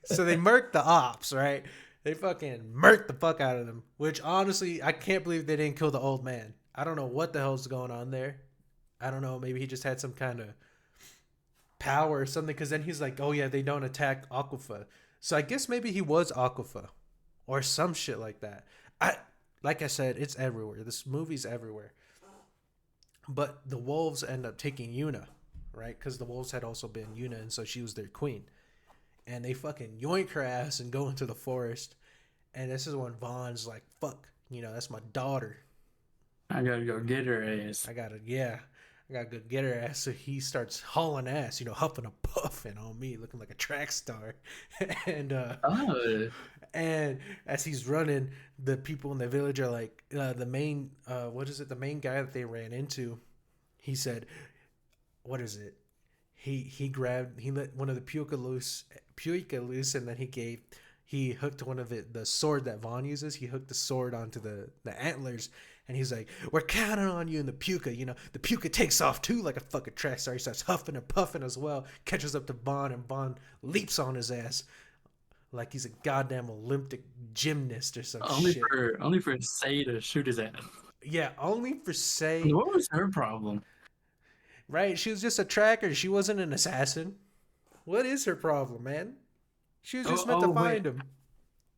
so they murked the ops, right? They fucking murked the fuck out of them. Which honestly, I can't believe they didn't kill the old man. I don't know what the hell's going on there. I don't know. Maybe he just had some kind of power or something. Because then he's like, "Oh yeah, they don't attack Aquifa." So I guess maybe he was Aquifa or some shit like that. I like I said, it's everywhere. This movie's everywhere. But the wolves end up taking Yuna, right? Because the wolves had also been Yuna, and so she was their queen. And they fucking yoink her ass and go into the forest. And this is when Vaughn's like, "Fuck, that's my daughter. I gotta go get her ass. I gotta go get her ass." So he starts hauling ass, huffing and puffing on me, looking like a track star. and Oh, and as he's running, the people in the village are like, the main, what is it? The main guy that they ran into, he said, "What is it?" He let one of the puka loose, and then he hooked one of the sword that Vaughn uses. He hooked the sword onto the antlers, and he's like, "We're counting on you." And the puka, the puka takes off too like a fucking track star. He starts huffing and puffing as well, catches up to Vaughn, and Vaughn leaps on his ass like he's a goddamn Olympic gymnast or some shit. only for Say to shoot his ass. Yeah, only for say, What was her problem? right? She was just a tracker. She wasn't an assassin. What is her problem, man? She was Oh, just meant to oh wait, find him.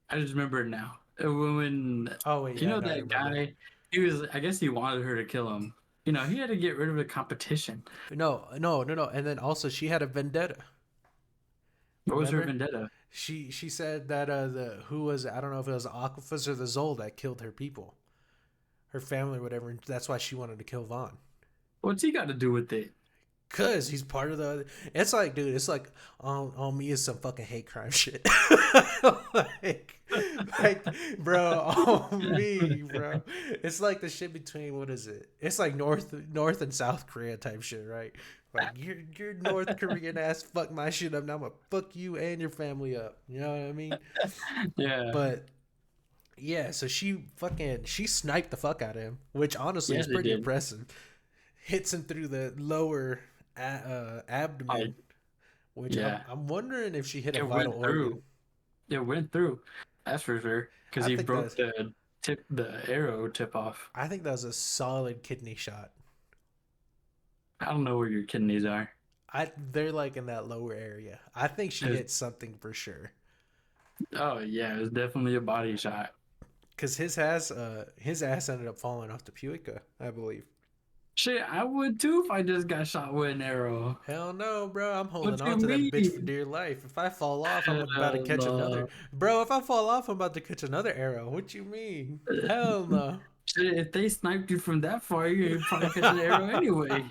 I just remembered now. When Oh wait, you yeah, know now I that remember. guy, he was. I guess he wanted her to kill him. He had to get rid of the competition. No. And then also she had a vendetta. What was her Remember? vendetta? She said that the who was it? I don't know if it was the Aquifers or the Zol that killed her people, her family, or whatever. And that's why she wanted to kill Vaughn. What's he got to do with it? Cause he's part of the. It's like, dude, it's like on me is some fucking hate crime shit. like, bro, on me, bro. It's like the shit between what is it? It's like North and South Korea type shit, right? Like you're North Korean ass fuck my shit up. Now I'm gonna fuck you and your family up. You know what I mean? Yeah, But yeah, so she sniped the fuck out of him, which honestly yeah, is they pretty did. impressive. Hits him through the lower I abdomen, which I'm yeah, I'm wondering if she hit a it vital went organ. through. It went through. That's for sure. Because I he think broke that the arrow tip off. I think that was a solid kidney shot. I don't know where your kidneys are. they're like in that lower area. I think she It's- hit something for sure. oh yeah, it was definitely a body shot. Cause his ass ended up falling off the Puica, I believe. Shit, I would too if I just got shot with an arrow. Hell no, bro. I'm What holding you on to that bitch for mean? dear life. If I fall off, I'm about to Hell catch another. no. Bro, if I fall off, I'm about to catch another arrow. What you mean? Hell no. Shit, if they sniped you from that far, you'd probably catch an arrow anyway.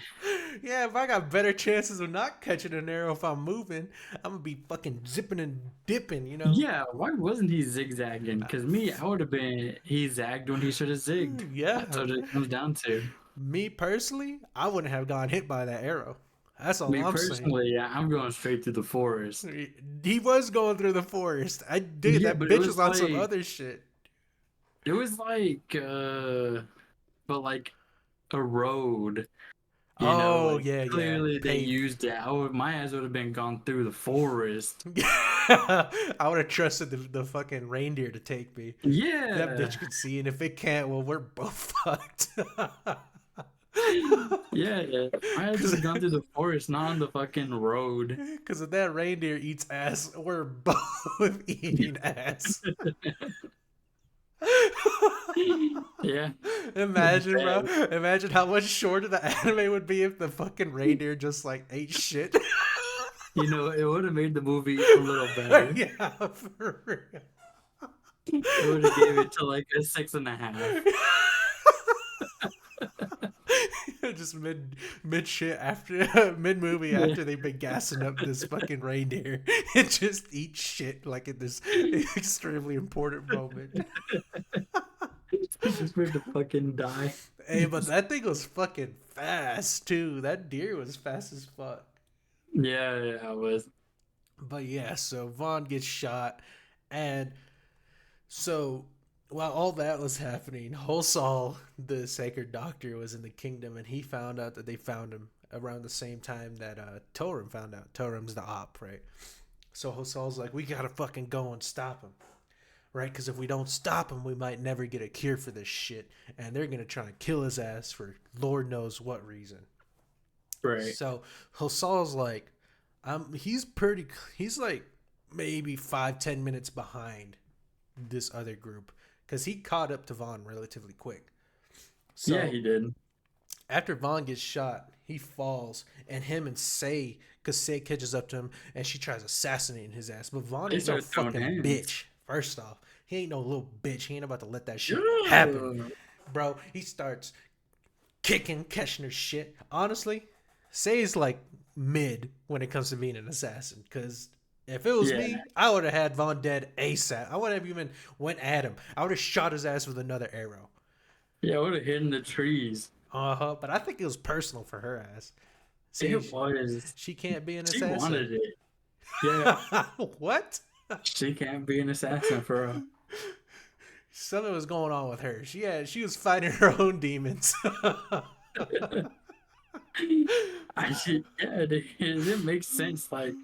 Yeah, if I got better chances of not catching an arrow if I'm moving, I'm gonna be fucking zipping and dipping, you know? Yeah, why wasn't he zigzagging? Because me, I would have been, he zagged when he should have zigged. That's Yeah. what it comes down to. Me personally, I wouldn't have gotten hit by that arrow. That's all Me I'm saying. personally, yeah, I'm going straight through the forest. He was going through the forest. I did. Yeah, That but it bitch was was on some like, other shit. it was like, but like a road, Oh, like yeah, yeah. clearly they Paved. used it. My ass would have been gone through the forest. I would have trusted the fucking reindeer to take me. That Yeah. bitch could see, and if it can't, well, we're both fucked. Yeah, I ass would Cause, have gone through the forest, not on the fucking road. Cause if that reindeer eats ass, we're both eating ass. Yeah, Imagine, bro. bet. Imagine how much shorter the anime would be if the fucking reindeer just like ate shit. It would have made the movie a little better. Yeah, for real. It would have gave it to like a 6.5. Just mid shit after mid movie Yeah, after they've been gassing up this fucking reindeer, it just eats shit like in this extremely important moment. just for to fucking die. Hey, but that thing was fucking fast too. That deer was fast as fuck. Yeah, it was. But yeah, so Vaughn gets shot, and so while all that was happening, Holsal, the sacred doctor, was in the kingdom, and he found out that they found him around the same time that Torum found out. Torum's the op, right? So Hosal's like, we gotta fucking go and stop him, right? Because if we don't stop him, we might never get a cure for this shit, and they're gonna try and kill his ass for Lord knows what reason. Right. So Hosal's like, he's like maybe 5-10 minutes behind this other group because he caught up to Vaughn relatively quick. Yeah, So he did. after Vaughn gets shot, he falls, and him and Say, because Say catches up to him and she tries assassinating his ass. But Vaughn They ain't no started throwing fucking hands. bitch. First off, he ain't no little bitch. He ain't about to let that shit happen, Yeah. bro. He starts kicking, catching her shit. Honestly, Say's like mid when it comes to being an assassin. Because if it was Yeah. me, I would have had Vaughn dead ASAP. I wouldn't have even went at him. I would have shot his ass with another arrow. Yeah, I would have hidden the trees. But I think it was personal for her ass. See, It was. she can't be an She assassin. wanted it. Yeah, What? she can't be an assassin for real. Something was going on with her. She was fighting her own demons. It makes sense. Like,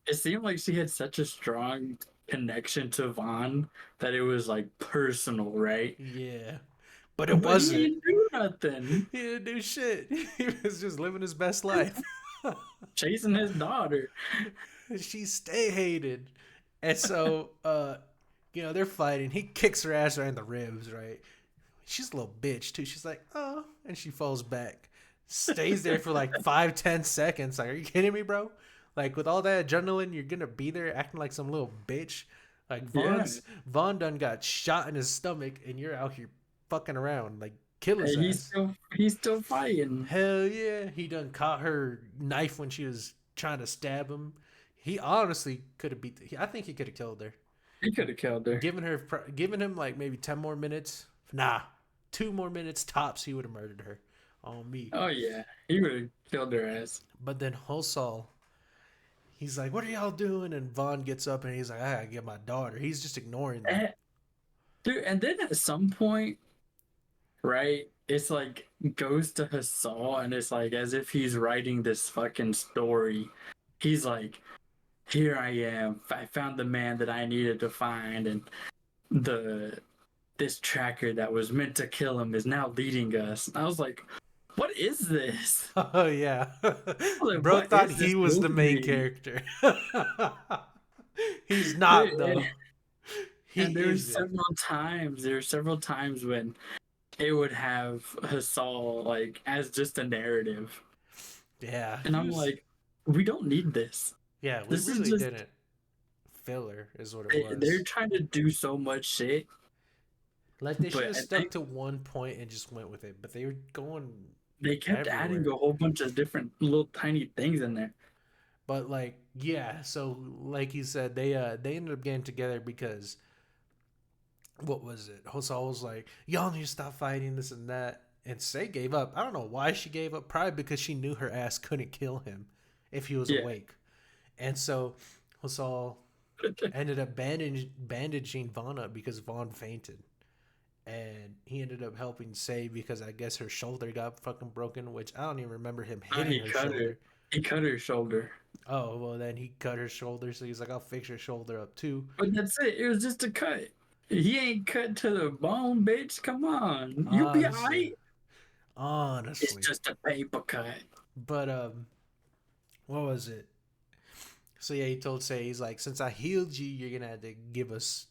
it seemed like she had such a strong connection to Vaughn that it was like personal, right? Yeah. But it But he wasn't. didn't do nothing. He didn't do shit. He was just living his best life. Chasing his daughter. She stay hated. And so they're fighting. He kicks her ass right in the ribs, right? She's a little bitch too. She's like, oh, and she falls back. Stays there for like 5-10 seconds. Like, are you kidding me, bro? Like with all that adrenaline, you're gonna be there acting like some little bitch. Like Yeah. Vaughn done got shot in his stomach, and you're out here fucking around. Like, kill his Hey, ass. he's still fighting. Hell yeah, he done caught her knife when she was trying to stab him. He honestly could have I think he could have killed her. He could have killed her. Giving him like maybe 10 more minutes. Nah, 2 more minutes tops. He would have murdered her on me. Oh yeah, he would have killed her ass. But then Hosal, he's like, "What are y'all doing?" And Vaughn gets up and he's like, "I gotta get my daughter." He's just ignoring them. Dude, and then at some point, right, it's like goes to Hassan and it's like as if he's writing this fucking story. He's like, here I am. I found the man that I needed to find, and this tracker that was meant to kill him is now leading us. And I was like, what is this? Oh yeah, I was like, bro what thought is he this was the main movie? character. He's There, not though. and He isn't. there were several times when it would have Hassal like as just a narrative, Yeah, and he I'm was. like, we don't need this. Yeah, we This is really just didn't. Filler is what it they're was. trying to do so much shit, Like they should but have I stuck think to one point and just went with it, but they were going they kept adding everywhere. a whole bunch of different little tiny things in there. But like, yeah, so like you said, they ended up getting together because what was it? Hosal was like, y'all need to stop fighting this and that. And Say gave up. I don't know why she gave up. Probably because she knew her ass couldn't kill him if he was Yeah, awake. And so Hosal ended up bandaging Vaughn up because Vaughn fainted. And he ended up helping Say because I guess her shoulder got fucking broken, which I don't even remember him hitting he her cut her. shoulder. He cut her shoulder, Oh, well, then he cut her shoulder. So he's like, I'll fix your shoulder up too. but that's it. It was just a cut. He ain't cut to the bone, bitch. Come on, you be Honestly. alright. It's Honestly. just a paper cut. But, what was it? So yeah, he told Say, he's like, since I healed you, you're gonna have to give us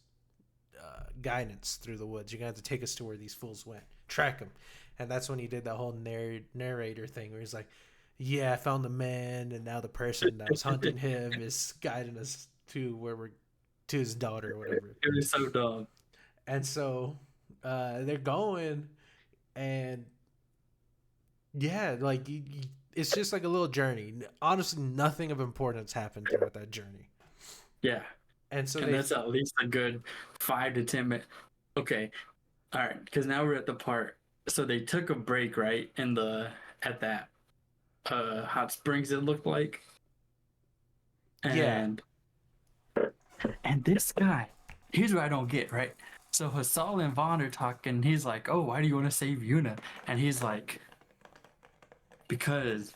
guidance through the woods. You're gonna have to take us to where these fools went, track them, and that's when he did that whole narrator thing where he's like, "Yeah, I found the man, and now the person that was hunting him is guiding us to where we're to his daughter or whatever." It was so dumb. And so they're going, and yeah, like it's just like a little journey. Honestly, nothing of importance happened throughout that journey. Yeah, And so and they that's at least a good 5 to 10 minutes. Okay, all right, because now we're at the part. So they took a break, right, in the at that hot springs. It looked like, yeah. and this guy, here's what I don't get, right? So Hassal and Vaughn are talking. He's like, "Oh, why do you want to save Yuna?" And he's like, "Because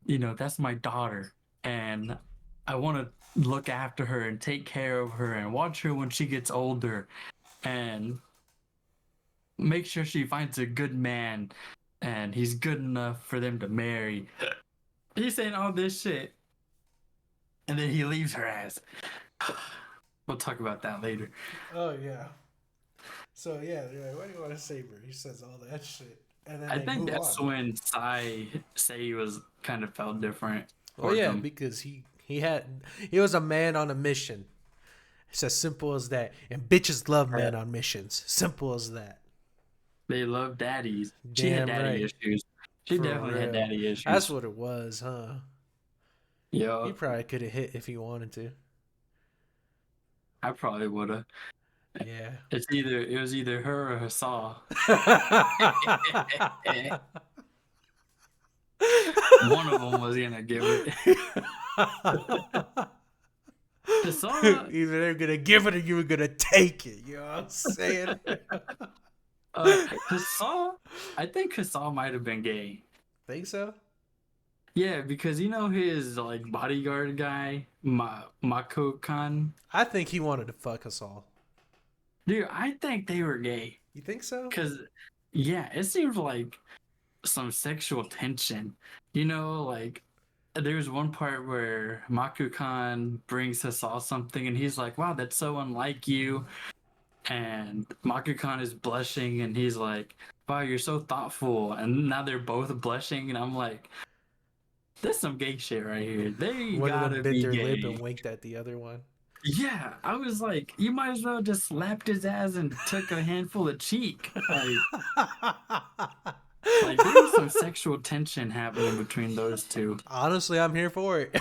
that's my daughter, and I want to look after her and take care of her and watch her when she gets older, and make sure she finds a good man, and he's good enough for them to marry." He's saying all this shit, and then he leaves her ass. We'll talk about that later. Oh yeah. So yeah, they're like, why do you want to save her? He says all that shit, and then I they think move on. that's when Say was kind of felt different Well, towards yeah, him. because he was a man on a mission. It's as simple as that. And bitches love Yeah. men on missions. Simple as that. They love daddies. She had Damn daddy right. issues. She For definitely had real. daddy That's issues. what it was, huh? He Yo, probably could have hit if he wanted to. I probably would have. Yeah. It was either her or Hassal. One of them was gonna give it. Hassal, Either they're gonna give it or you were gonna take it. You know what I'm saying? Hassal. I think Hassal might have been gay. Think so? Yeah, because his like bodyguard guy, Mako Khan. I think he wanted to fuck us all. Dude, I think they were gay. You think so? Cause yeah, it seems like some sexual tension. Like there's one part where Mako Khan brings Hassal something, and he's like, "Wow, that's so unlike you." And Mako Khan is blushing, and he's like, "Wow, you're so thoughtful." And now they're both blushing, and I'm like, "That's some gay shit right here. They One of them gotta bit be their lip gay." and winked at the other one. Yeah, I was like, you might as well just slapped his ass and took a handful of cheek. Like there was some sexual tension happening between those two. Honestly, I'm here for it.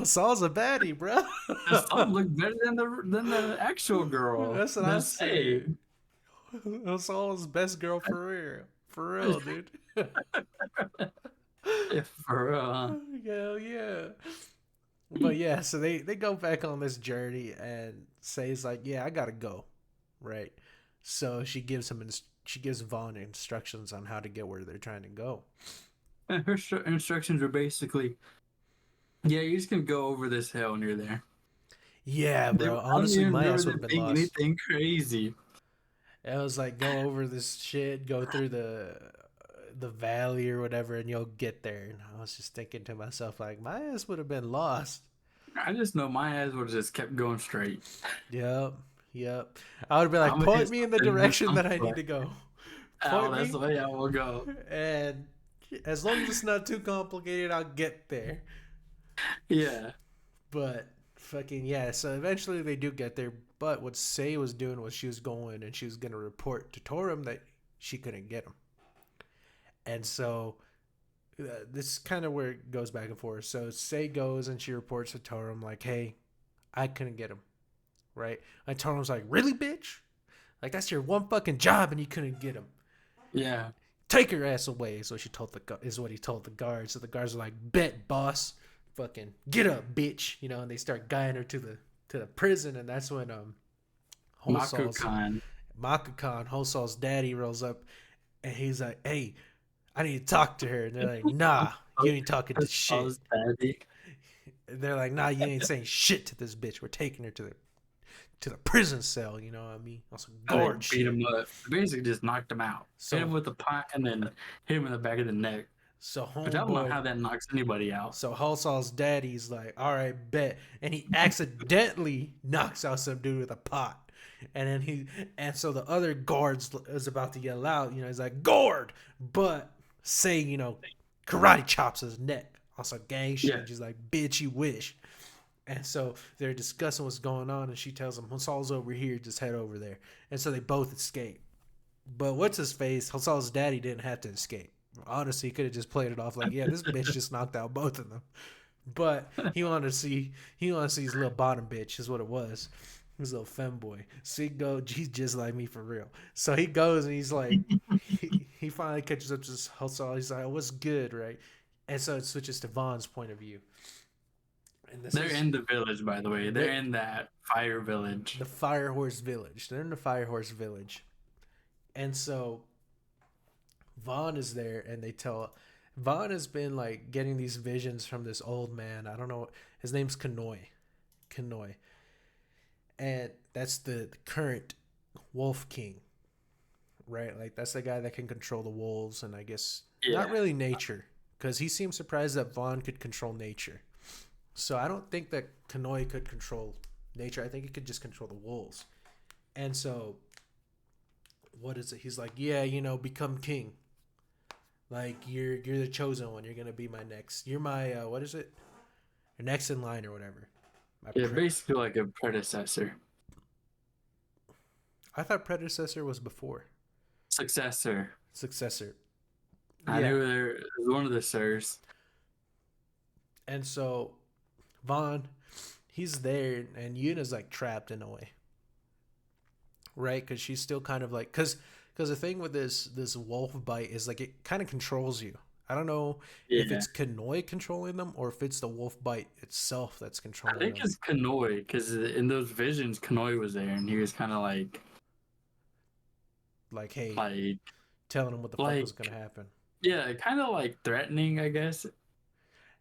Saul's a baddie, bro. Some look better than the actual girl. That's what I Let's say, say. Saul's best girl for real, dude. if for real, huh? Hell yeah. But yeah, so they go back on this journey and Say's like, yeah, I gotta go, right? So she gives Vaughn instructions on how to get where they're trying to go. And her instructions were basically, yeah, you're just gonna go over this hill near there. Yeah, bro. I don't Honestly, even my remember ass would there have been being lost. anything crazy. It was like go over this shit, go through the valley or whatever, and you'll get there. And I was just thinking to myself, like, my ass would have been lost. I just know my ass would have just kept going straight. Yep, yep. I would be like, I'm gonna point hit me in the something and direction I'm that I need like, to go. oh, Point that's me, the way I will go. and as long as it's not too complicated, I'll get there. Yeah, But fucking yeah, so eventually they do get there. But what Say was doing was she was going and she was gonna report to Torum that she couldn't get him. And so this is kind of where it goes back and forth. So Say goes and she reports to Torum like, "Hey, I couldn't get him." Right? And Torum's like, "Really, bitch? Like that's your one fucking job and you couldn't get him. yeah, Take her ass away." So she told is what he told the guards. So the guards are like, "Bet, boss, fucking get up, bitch," and they start guying her to the prison, and that's when Hosol's Makukan. Makukan, Hosol's daddy rolls up, and he's like, "Hey, I need to talk to her," and they're like, "Nah, you ain't talking to That's shit." Paul's daddy. They're like, "Nah, you ain't saying shit to this bitch. We're taking her to the prison cell." You know what I mean? Also And they guard beat shit. him up. Basically, just knocked him out. Hit So him with a pot and then hit him in the back of the neck. so Which I don't know homeboy how that knocks anybody out. So Hosol's daddy's like, "All right, bet," and he accidentally knocks out some dude with a pot, and then so the other guards is about to yell out, he's like, "Guard," but Say, karate chops his neck. Also gang shit. Yeah, And she's like, "Bitch, you wish." And so they're discussing what's going on, and she tells him, "Hosol's over here, just head over there." And so they both escape. But what's his face? Hosol's daddy didn't have to escape. Honestly, he could have just played it off like, yeah, this bitch just knocked out both of them. But he wanted to see his little bottom bitch is what it was. His little femboy. So he's just like me for real. So he goes and he's like, he finally catches up to this Hosol. He's like, "What's good, right?" And so it switches to Vaughn's point of view. And they're in the village, by the way. They're they're in that fire village. the Fire Horse Village. They're in the Fire Horse Village. And so Vaughn is there, and they tell Vaughn has been like getting these visions from this old man. I don't know. His name's Kanoi, and that's the current Wolf King, right? Like that's the guy that can control the wolves, and I guess not Yeah, really nature, because he seemed surprised that Vaughn could control nature. So I don't think that Kanoi could control nature. I think he could just control the wolves. And so, what is it? He's like, "Yeah, become king. Like you're the chosen one. You're gonna be my next. You're my what is it? Your next in line or whatever." My yeah, basically like a predecessor, I thought predecessor was before successor. successor. I Yeah, knew there was one of the sirs. and so Vaughn, he's there, and Yuna's like trapped in a way, right? Because she's still kind of like because the thing with this wolf bite is like it kind of controls you. I don't know if Yeah, it's Kanoi controlling them or if it's the wolf bite itself that's I controlling think them. it's Kanoi because in those visions, Kanoi was there and he was kind of Like, hey, like, telling them what the fuck like, was gonna happen. yeah, kind of like threatening, I guess.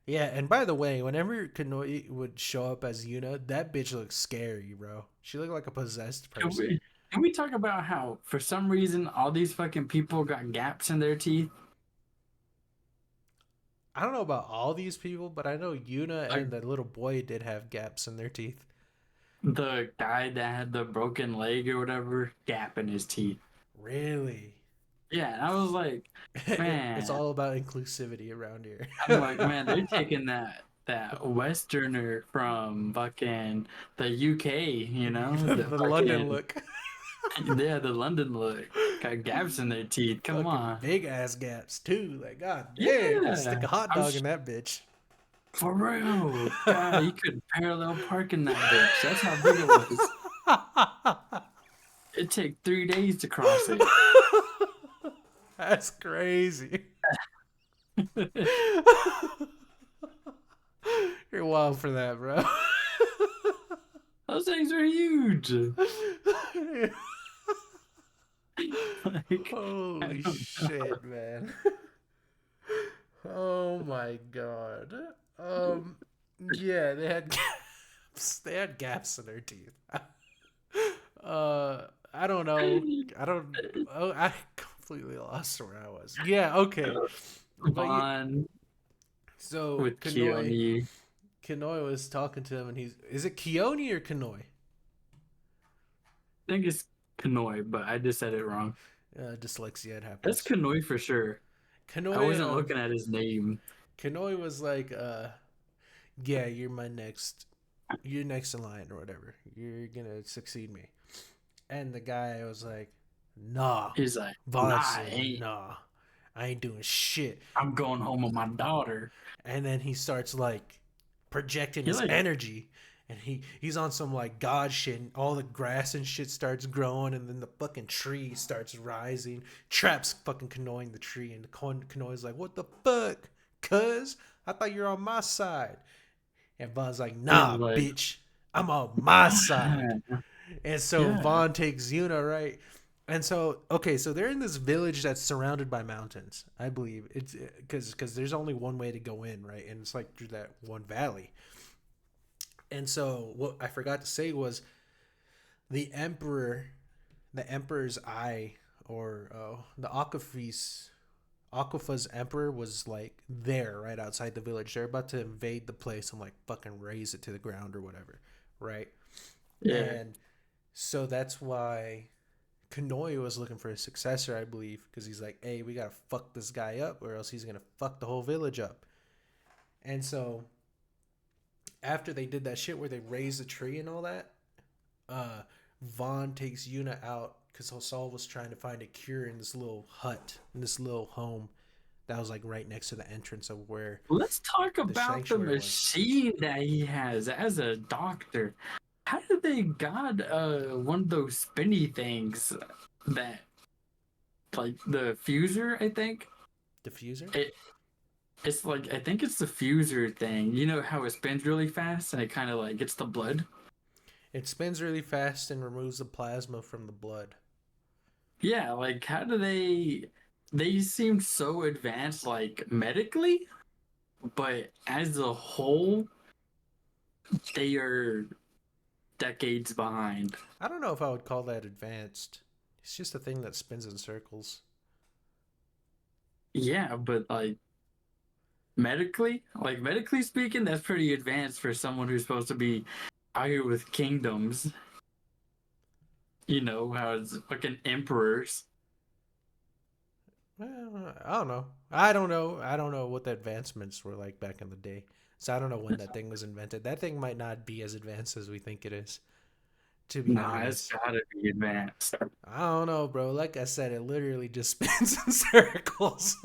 Yeah, and by the way, whenever Kanoi would show up as Yuna, that bitch looks scary, bro. She looked like a possessed Can person. we, can we talk about how for some reason all these fucking people got gaps in their teeth? I don't know about all these people, but I know Yuna Like and the little boy did have gaps in their teeth. the guy that had the broken leg or whatever, gap in his teeth. Really? Yeah, and I was like, It's man, all about inclusivity around here. I'm like, man, they're taking that Westerner from fucking the UK, the The London fucking look. yeah, the London look. Got gaps in their teeth. Come Fucking on. big ass gaps too. Like, god damn, stick Yeah, a hot I'm dog in that bitch. for real. God, you could parallel park in that bitch. That's how big it was. It'd take 3 days to cross it. That's crazy. You're wild for that, bro. Those things are huge. Like, I Holy don't know. shit, man. Oh my god. Yeah, they had gaps. They had gaps in their teeth. I don't know. I don't. Oh, completely lost where I was. Yeah, okay. But yeah, Vaughn so with Keone. Kanoi was talking to him, and he's is it Keone or Kanoi? I think it's Kanoi, but I just said it wrong. Dyslexia, it That's happens. Kanoi for sure. I Kanoi, wasn't looking at his name. Kanoi was like, yeah, you're next in line or whatever. You're gonna succeed me. And the guy was like, nah. He's like, Vaughn nah, I said, ain't. nah, I ain't doing shit. I'm going home with my daughter. And then he starts like projecting He his like, energy. And he's on some like god shit, and all the grass and shit starts growing, and then the fucking tree starts rising. Trap's fucking canoeing the tree, and the canoe's like, "What the fuck, cuz? I thought you were on my side." And Vaughn's like, he's "Nah, like, bitch, I'm on my side." And so yeah, Vaughn takes Yuna, right? And so, okay, so they're in this village that's surrounded by mountains. I believe it's because there's only one way to go in, right? And it's like through that one valley. And so, what I forgot to say was the emperor's eye, or the Aquafa's emperor was like there, right outside the village. They're about to invade the place and like fucking raze it to the ground or whatever, right? yeah. And so that's why Kanoi was looking for a successor, I believe, because he's like, hey, we gotta fuck this guy up, or else he's gonna fuck the whole village up. And so after they did that shit where they raised the tree and all that, uh, Vaughn takes Yuna out because Hosal was trying to find a cure in this little hut, in this little home that was like right next to the entrance of where Let's talk the about the sanctuary was. machine that he has as a doctor. How did they got one of those spinny things that like the fuser? I think Diffuser? it. It's like I think it's the fuser thing. You know how it spins really fast and it kind of like gets the blood. It spins really fast and removes the plasma from the blood. Yeah, like how do they? They seem so advanced, like medically, but as a whole, they are decades behind. I don't know if I would call that advanced. It's just a thing that spins in circles. Yeah, but like medically speaking, that's pretty advanced for someone who's supposed to be out here with kingdoms. You know how it's fucking emperors. Well, I don't know. I don't know. I don't know what the advancements were like back in the day. So I don't know when that thing was invented. That thing might not be as advanced as we think it is, to be Nah, it's honest. gotta be advanced. I don't know, bro. Like I said, it literally just spins in circles.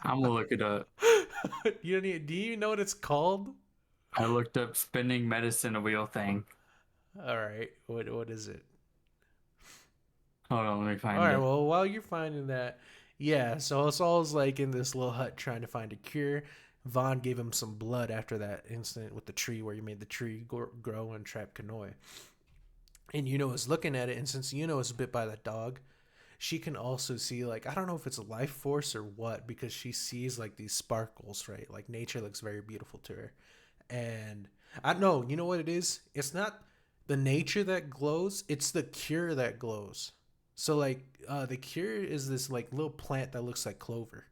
I'm gonna look it up. You don't do you know what it's called? I looked up spinning medicine wheel thing. All right. What is it? Hold on, let me All find right. it. Well, while you're finding that, yeah. So Saul's like in this little hut trying to find a cure. Vaughn gave him some blood after that incident with the tree where he made the tree grow and trap Kanoi. And Yuno is looking at it, and since Yuno is bit by that dog, she can also see like I don't know if it's a life force or what because she sees like these sparkles, right? Like nature looks very beautiful to her. And I know, you know what it is? It's not the nature that glows, it's the cure that glows. So like the cure is this like little plant that looks like clover.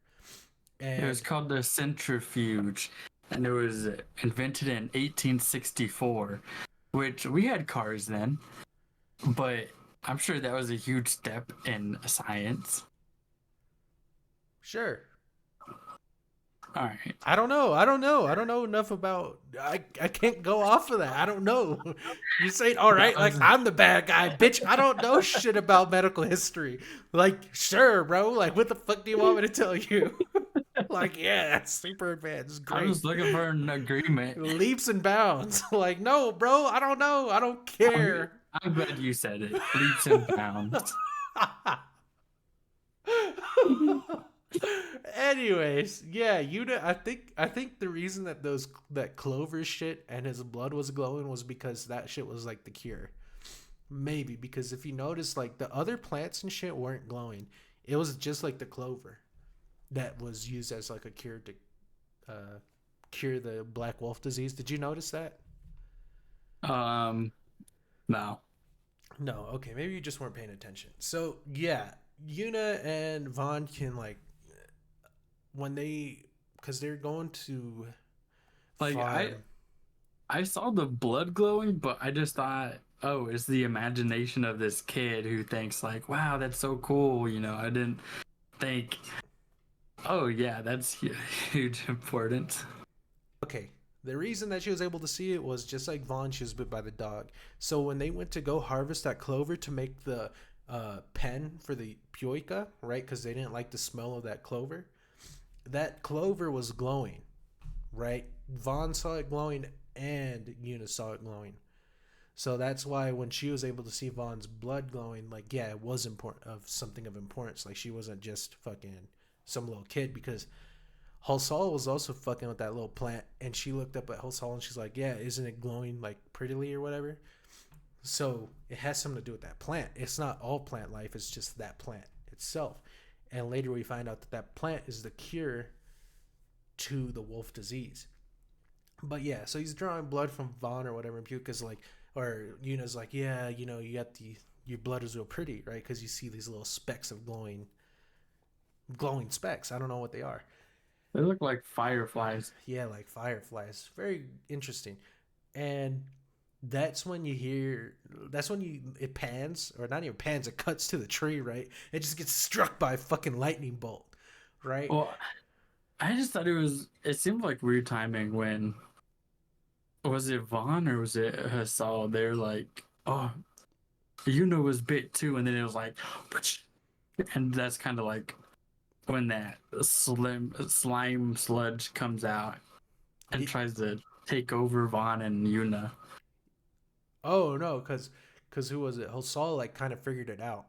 It was And called the centrifuge, and it was invented in 1864. Which we had cars then, but I'm sure that was a huge step in science. sure. All right. I don't know. I don't know. I don't know enough about. I can't go off of that. I don't know. You say all That right, like was I'm the bad guy, bitch. I don't know shit about medical history. Like, sure, bro. Like, what the fuck do you want me to tell you? Like, yeah, that's super advanced. I'm Great. just looking for an agreement. Leaps and bounds. Like, no, bro. I don't know. I don't I'm, care. I'm glad you said it. Leaps and bounds. Anyways, yeah, Yuta. I think the reason that that Clover shit and his blood was glowing was because that shit was like the cure. Maybe because if you notice, like the other plants and shit weren't glowing. It was just like the clover that was used as like a cure to uh, cure the black wolf disease. Did you notice that? Um, no. No. Okay, maybe you just weren't paying attention. So yeah. Yuna and Vaughn can like when they because they're going to Like farm. I saw the blood glowing, but I just thought, oh, it's the imagination of this kid who thinks like, wow, that's so cool. I didn't think, oh yeah, that's huge importance. Okay, the reason that she was able to see it was just like Vaughn, she was bit by the dog. So when they went to go harvest that clover to make the pen for the Pioica, right? Because they didn't like the smell of that clover was glowing, right? Vaughn saw it glowing and Yuna saw it glowing. So that's why when she was able to see Vaughn's blood glowing, like yeah, it was important of something of importance. Like she wasn't just fucking some little kid because Hulsal was also fucking with that little plant, and she looked up at Hulsal and she's like, "Yeah, isn't it glowing like prettily or whatever?" So it has something to do with that plant. It's not all plant life; it's just that plant itself. And later we find out that that plant is the cure to the wolf disease. But yeah, so he's drawing blood from Vaughn or whatever. And Puka's like, or Yuna's like, yeah, you got your blood is real pretty, right? Because you see these little specks of glowing specks. I don't know what they are. They look like fireflies. Yeah, like fireflies. Very interesting. And that's when you hear. That's when it pans, or not even pans. It cuts to the tree, right? It just gets struck by a fucking lightning bolt, right? Well, I just thought it seemed like weird timing when, was it Vaughn or was it Hassal? They're like, oh, was bit too. And then it was like, and that's kind of like when that slime sludge comes out and Yeah. tries to take over Vaughn and Yuna. Oh no, because who was it? Hosal like kind of figured it out.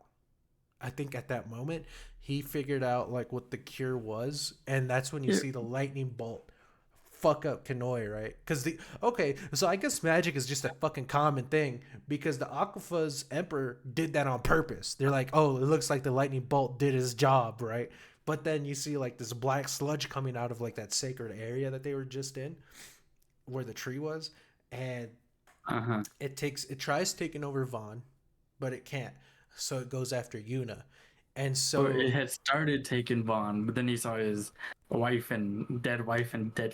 I think at that moment he figured out like what the cure was, and that's when you Yeah. see the lightning bolt fuck up Kanoi, right? Because so I guess magic is just a fucking common thing because the Aquafa's emperor did that on purpose. They're like, oh, it looks like the lightning bolt did his job, right? But then you see like this black sludge coming out of like that sacred area that they were just in, where the tree was, and Uh-huh. it tries taking over Vaughn, but it can't. So it goes after Yuna, and But it so had started taking Vaughn, but then he saw his wife and dead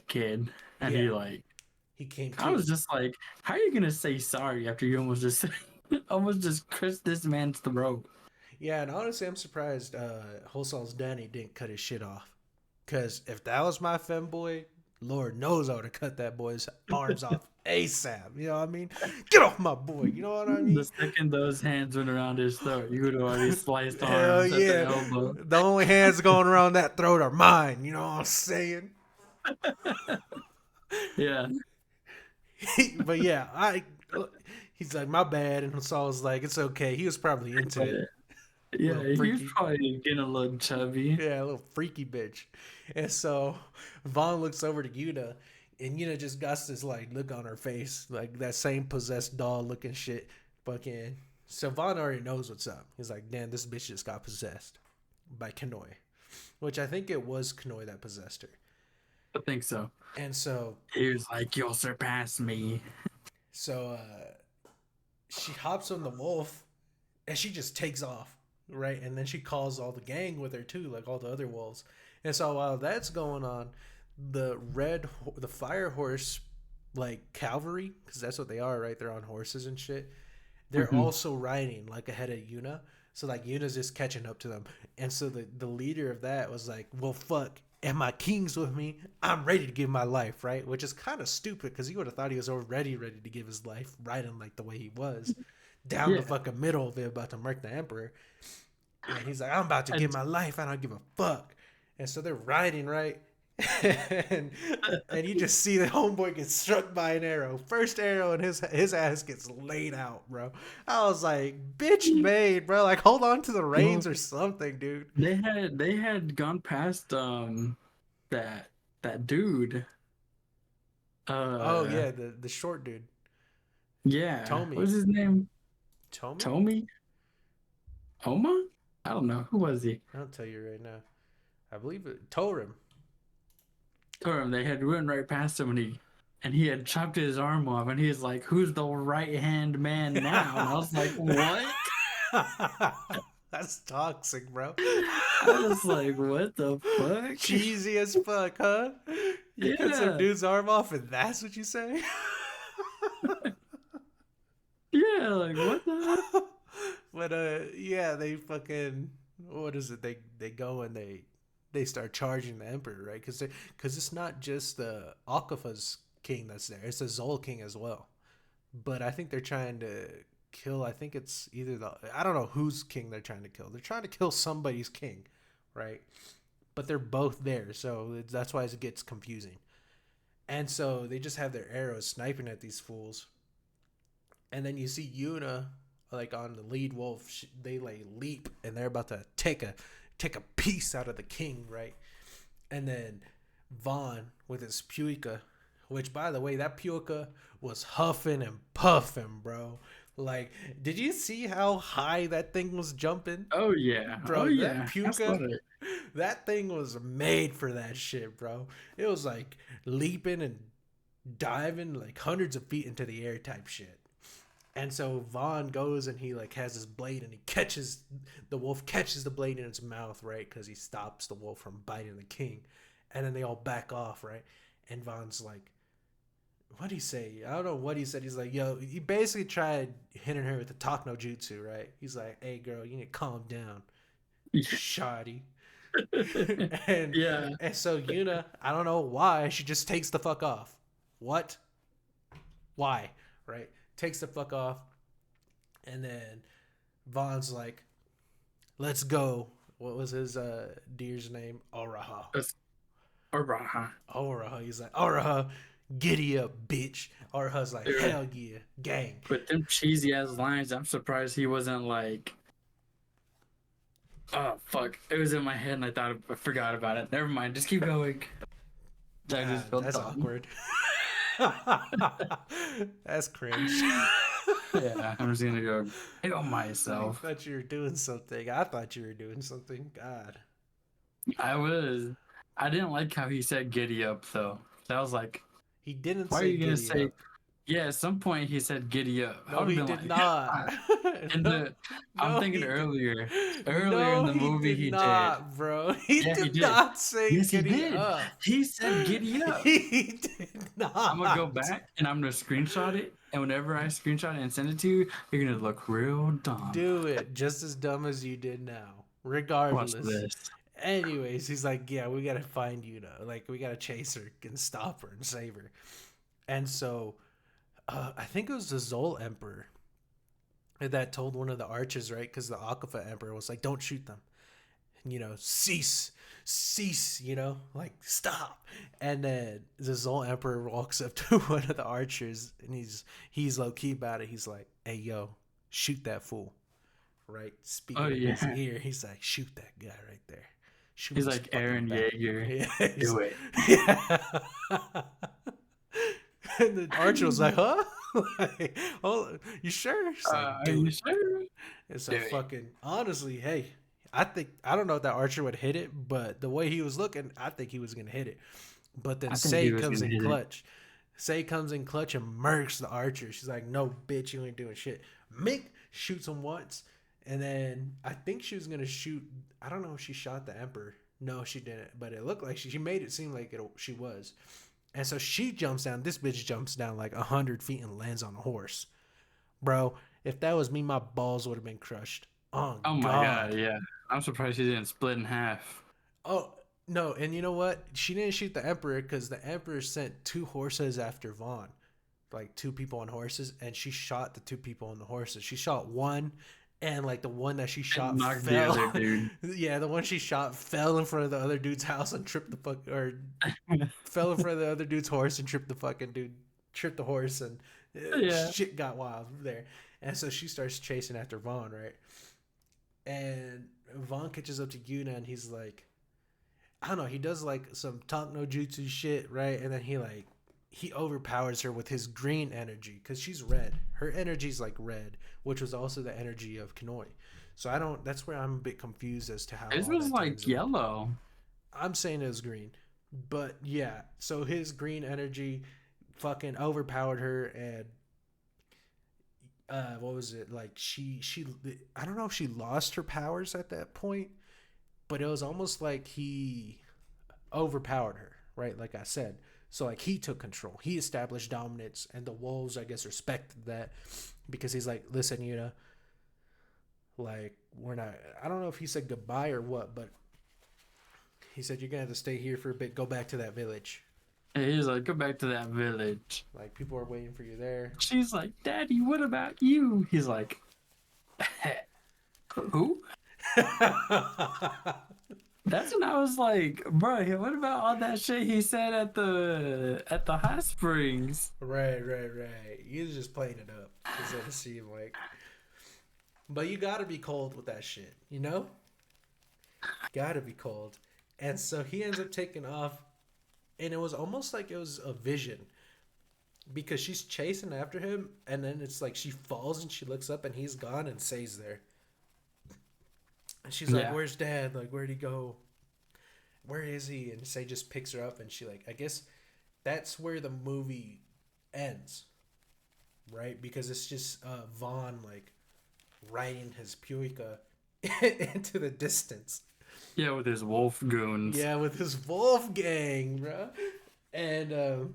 kid, and yeah, he like, he came I too. was just like, how are you gonna say sorry after you almost just almost just crushed this man's throat? Yeah, and honestly, I'm surprised Hosal's Danny didn't cut his shit off. Because if that was my femboy, Lord knows I would have cut that boy's arms off ASAP. You know what I mean? Get off my boy. You know what I The mean? second those hands went around his throat, you would have already sliced Hell arms at the yeah. elbow. The only hands going around that throat are mine. You know what I'm saying? Yeah. But yeah, he's like, my bad. And Saul's like, it's okay. He was probably into But, it. yeah, Little he was freaky. probably getting a little chubby. Yeah, a little freaky bitch. And so Vaughn looks over to Yuna, and Yuna just got this like look on her face, like that same possessed doll looking shit. Fucking. So Vaughn already knows what's up. He's like, damn, this bitch just got possessed by Kanoi, which I think it was Kanoi that possessed her. I think so. And so, He was like, "You'll surpass me." so she hops on the wolf, and she just takes off, right? And then she calls all the gang with her too, like all the other wolves. And so while that's going on, the fire horse, like cavalry, because that's what they are, right? They're on horses and shit. They're Hmm. also riding like ahead of Yuna. So like Yuna's just catching up to them. And so the leader of that was like, well, fuck. And my king's with me. I'm ready to give my life, right? Which is kind of stupid because you would have thought he was already ready to give his life, riding like the way he was, down the Yeah, fucking middle of it, about to murk the emperor. And he's like, I'm about to give and my life. I don't give a fuck. And so they're riding, right? and and you just see the homeboy get struck by an arrow. First arrow, and his ass gets laid out, bro. I was like, bitch made, bro. Like, hold on to the reins well, or something, dude. they had gone past that dude. Oh Uh, yeah, the short dude, yeah, Tommy. what's his name? Tommy? Tommy? Homa? I don't know. Who was he? I'll tell you right now. I believe it. Torim. Told him they had run right past him, and he had chopped his arm off, and he's like, "Who's the right hand man now?" And I was like, "What?" That's toxic, bro. I was like, what the fuck? Cheesy as fuck, huh? You cut some Yeah. dude's arm off, and that's what you say? Yeah, like what the hell? But yeah, they fucking, what is it? They go and they start charging the emperor, right? Because it's not just the Akafa's king that's there; it's the Zol king as well. But I think they're trying to kill. I think it's either the, I don't know whose king they're trying to kill. They're trying to kill somebody's king, right? But they're both there, so that's why it gets confusing. And so they just have their arrows sniping at these fools, and then you see Yuna like on the lead wolf. They like leap and they're about to take a piece out of the king, right? And then Vaughn with his Puika, which by the way, that Puika was huffing and puffing, bro. Like, did you see how high that thing was jumping? Oh yeah. Oh Bro, that yeah. I saw Puka, it. that thing was made for that shit, bro. It was like leaping and diving like hundreds of feet into the air type shit. And so Vaughn goes and he like has his blade and he catches the wolf, catches the blade in its mouth, right? Because he stops the wolf from biting the king. And then they all back off, right? And Vaughn's like, what'd he say? I don't know what he said. He's like, yo, he basically tried hitting her with the talk no jutsu, right? He's like, hey girl, you need to calm down, shoddy. and Yeah. and so Yuna, I don't know why, she just takes the fuck off. What? Why? Right? Takes the fuck off. And then Vaughn's like, let's go. What was his deer's name? Oraha. That's Araha. Oraha. He's like, Oraha, giddy up, bitch. Oraha's like, Dude, hell yeah, gang. with them cheesy ass lines, I'm surprised he wasn't like, oh fuck. It was in my head and I forgot about it. Never mind. Just keep going. I just felt That's dumb. awkward. That's cringe. Yeah, I'm just gonna go kill I myself. thought you were doing something. I thought you were doing something. God. I was. I didn't like how he said giddy up though. That was like, He didn't why are say you gonna giddy say? up. Yeah, at some point he said giddy up. I No, would have he been did like, not. in no, the. I'm no, thinking he did. earlier in No, the he movie did he did. not, bro. He Yeah, he did did. not say Yes, he giddy did. up. He said giddy up. He did I'm gonna go not. back and I'm gonna screenshot it. And whenever I screenshot it and send it to you, you're gonna look real dumb. Do it just as dumb as you did now. Watch Regardless. this. Anyways, he's like, yeah, we gotta find Yuna. Like, we gotta chase her and stop her and save her. And so, I think it was the Zol Emperor that told one of the archers, right? Because the Akafa Emperor was like, don't shoot them. And, cease, like, stop. And then the Zol Emperor walks up to one of the archers and he's low key about it. He's like, hey, yo, shoot that fool. Right? Speaking Oh in his yeah. ear, he's like, shoot that guy right there. Shoot He's his like fucking Aaron back. Yeager. Yeah, Do it. Yeah. And the archer was like, huh? Like, oh, you sure? He's like, Are do you it. sure? And so Do it. fucking honestly, hey, I don't know if that archer would hit it, but the way he was looking, I think he was gonna hit it. But then I think he Say was comes gonna in hit it. clutch. Say comes in clutch and murks the archer. She's like, no, bitch, you ain't doing shit. Mick shoots him once, and then I think she was gonna shoot. I don't know if she shot the Emperor. No, she didn't. But it looked like she made it seem like she was. And so she jumps down. This bitch jumps down like 100 feet and lands on a horse. Bro, if that was me, my balls would have been crushed. Oh, Oh my God. god, yeah. I'm surprised he didn't split in half. Oh, no. And you know what? She didn't shoot the Emperor because the Emperor sent 2 horses after Vaughn. Like 2 people on horses. And she shot the 2 people on the horses. She shot one. And like the one that she shot Knocked the fell. other dude. Yeah, the one she shot fell in front of the other dude's house and tripped the fuck, or fell in front of the other dude's horse and tripped the fucking dude, tripped the horse, and Yeah. shit got wild there. And so she starts chasing after Vaughn, right? And Vaughn catches up to Yuna and he's like, I don't know, he does like some talk no jutsu shit, right? And then he overpowers her with his green energy because she's red. Her energy's like red, which was also the energy of Kanoi. So I don't. That's where I'm a bit confused as to how This all was that like turns out. yellow. I'm saying it was green, but yeah. So his green energy fucking overpowered her, and what was it like? She I don't know if she lost her powers at that point, but it was almost like he overpowered her, right? Like I said. So like he took control. He established dominance, and the wolves, I guess, respected that because he's like, listen, you know, like we're not. I don't know if he said goodbye or what, but he said you're gonna have to stay here for a bit. Go back to that village. And he's like, go back to that village. Like people are waiting for you there. She's like, Daddy, what about you? He's like, who? That's when I was like, bro, what about all that shit he said at the hot springs? Right. He's just playing it up. Does it seem like? But you gotta be cold with that shit, you know? Gotta be cold. And so he ends up taking off, and it was almost like it was a vision because she's chasing after him, and then it's like she falls and she looks up and he's gone and stays there. And she's like, Yeah, "Where's Dad? Like, where'd he go? Where is he?" And Say just picks her up, and she like, I guess that's where the movie ends, right? Because it's just Vaughn like riding his Puica into the distance. yeah, with his wolf goons. Yeah, with his Wolfgang, bro. And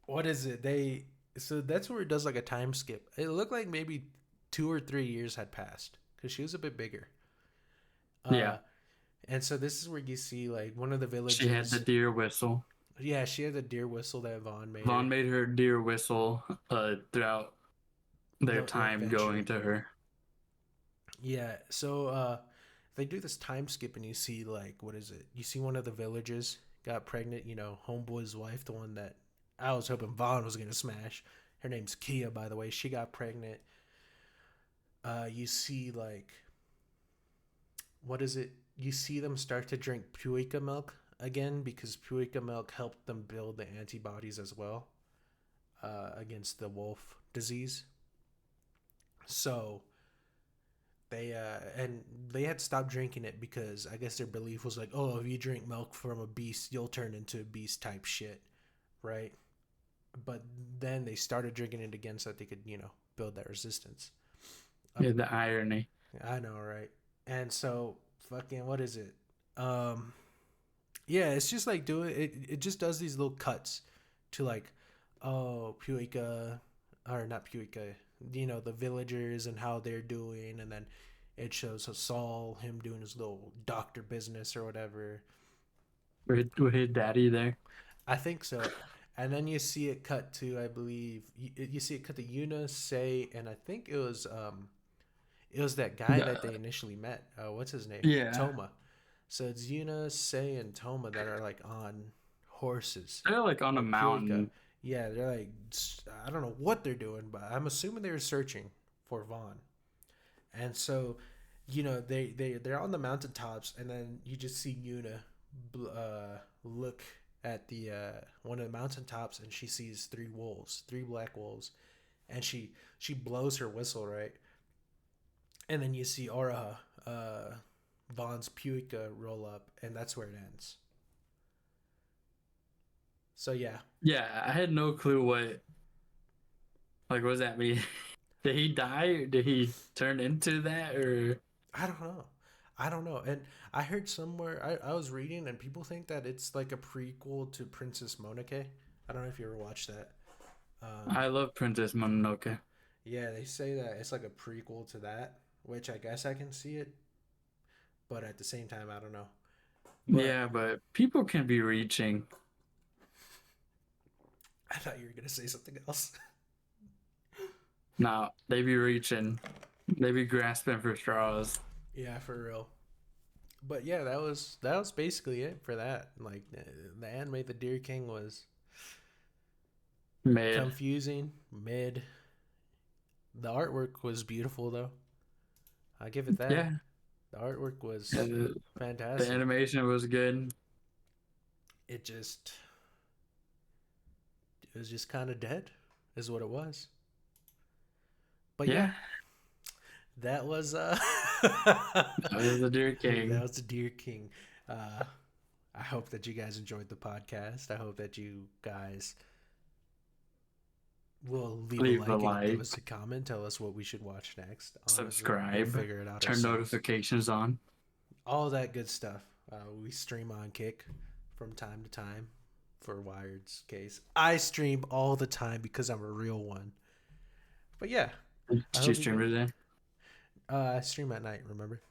what is it? So that's where it does like a time skip. It looked like maybe 2 or 3 years had passed because she was a bit bigger. Uh, Yeah, and so this is where you see like one of the she had the villages. deer whistle. Yeah, she had the deer whistle that Vaughn made her. Vaughn made her deer whistle throughout their The time adventure. going to her. Yeah, so they do this time skip, and you see like what is it? You see one of the villagers got pregnant. You know, homeboy's wife, the one that I was hoping Vaughn was gonna smash. Her name's Kia, by the way. She got pregnant. You see like what is it? You see them start to drink Puica milk again because Puica milk helped them build the antibodies as well against the wolf disease. So they had stopped drinking it because I guess their belief was like, oh, if you drink milk from a beast, you'll turn into a beast type shit, right? But then they started drinking it again so that they could, you know, build that resistance. Yeah, the irony. I know, right? And so, fucking, what is it? Um, yeah, it's just like doing it. It just does these little cuts to like, oh, Puica, or not Puica, you know, the villagers and how they're doing, and then it shows Saul him doing his little doctor business or whatever. With his daddy there. I think so. And then you see it cut to, I believe, you see it cut to Yuna, Say, and I think it was that guy that they The, initially met. What's his name? yeah, Toma. So it's Yuna, Say, and Toma that are like on horses they're like on a or Puica. mountain. Yeah, they're like I don't know what they're doing, but I'm assuming they were searching for Vaughn. And so, you know, they're on the mountaintops, and then you just see Yuna look at the one of the mountaintops, and she sees three wolves, three black wolves, and she blows her whistle, right? And then you see Aura, Vaughn's Puica roll up, and that's where it ends. So yeah, Yeah, I had no clue what does that mean? Did he die or did he turn into that or I don't know. I don't know. And I heard somewhere I was reading, and people think that it's like a prequel to Princess Mononoke. I don't know if you ever watched that. Um, I love Princess Mononoke. yeah, they say that it's like a prequel to that, which I guess I can see it, but at the same time, I don't know. But Yeah, but people can be reaching. I thought you were gonna say something else. Now they be reaching. They be grasping for straws. Yeah, for real. But yeah, that was basically it for that. Like the anime, The Deer King was Mid. confusing, mid. The artwork was beautiful though. I give it that. Yeah. The artwork was The, the fantastic. animation was good. It just it was just kind of dead, is what it was. But yeah, Yeah. that was That was the Deer that King. was the Deer King. Uh, I hope that you guys enjoyed the podcast. I hope that you guys We'll leave a leave a like and give us like, a comment. Tell us what we should watch next. Honestly, we'll subscribe, figure it out turn ourselves. notifications on. All that good stuff. We stream on Kick from time to time for Wired's case. I stream all the time because I'm a real one. But yeah, I Did you hope you stream get. today? I stream at night. Remember?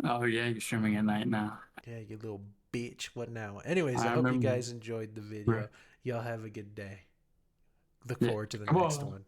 Oh yeah, you're streaming at night now. Yeah, you little bitch. What now? Anyways, I I hope you remember. guys enjoyed the video. Y'all have a good day. Look Yeah. forward to the Come next on. one.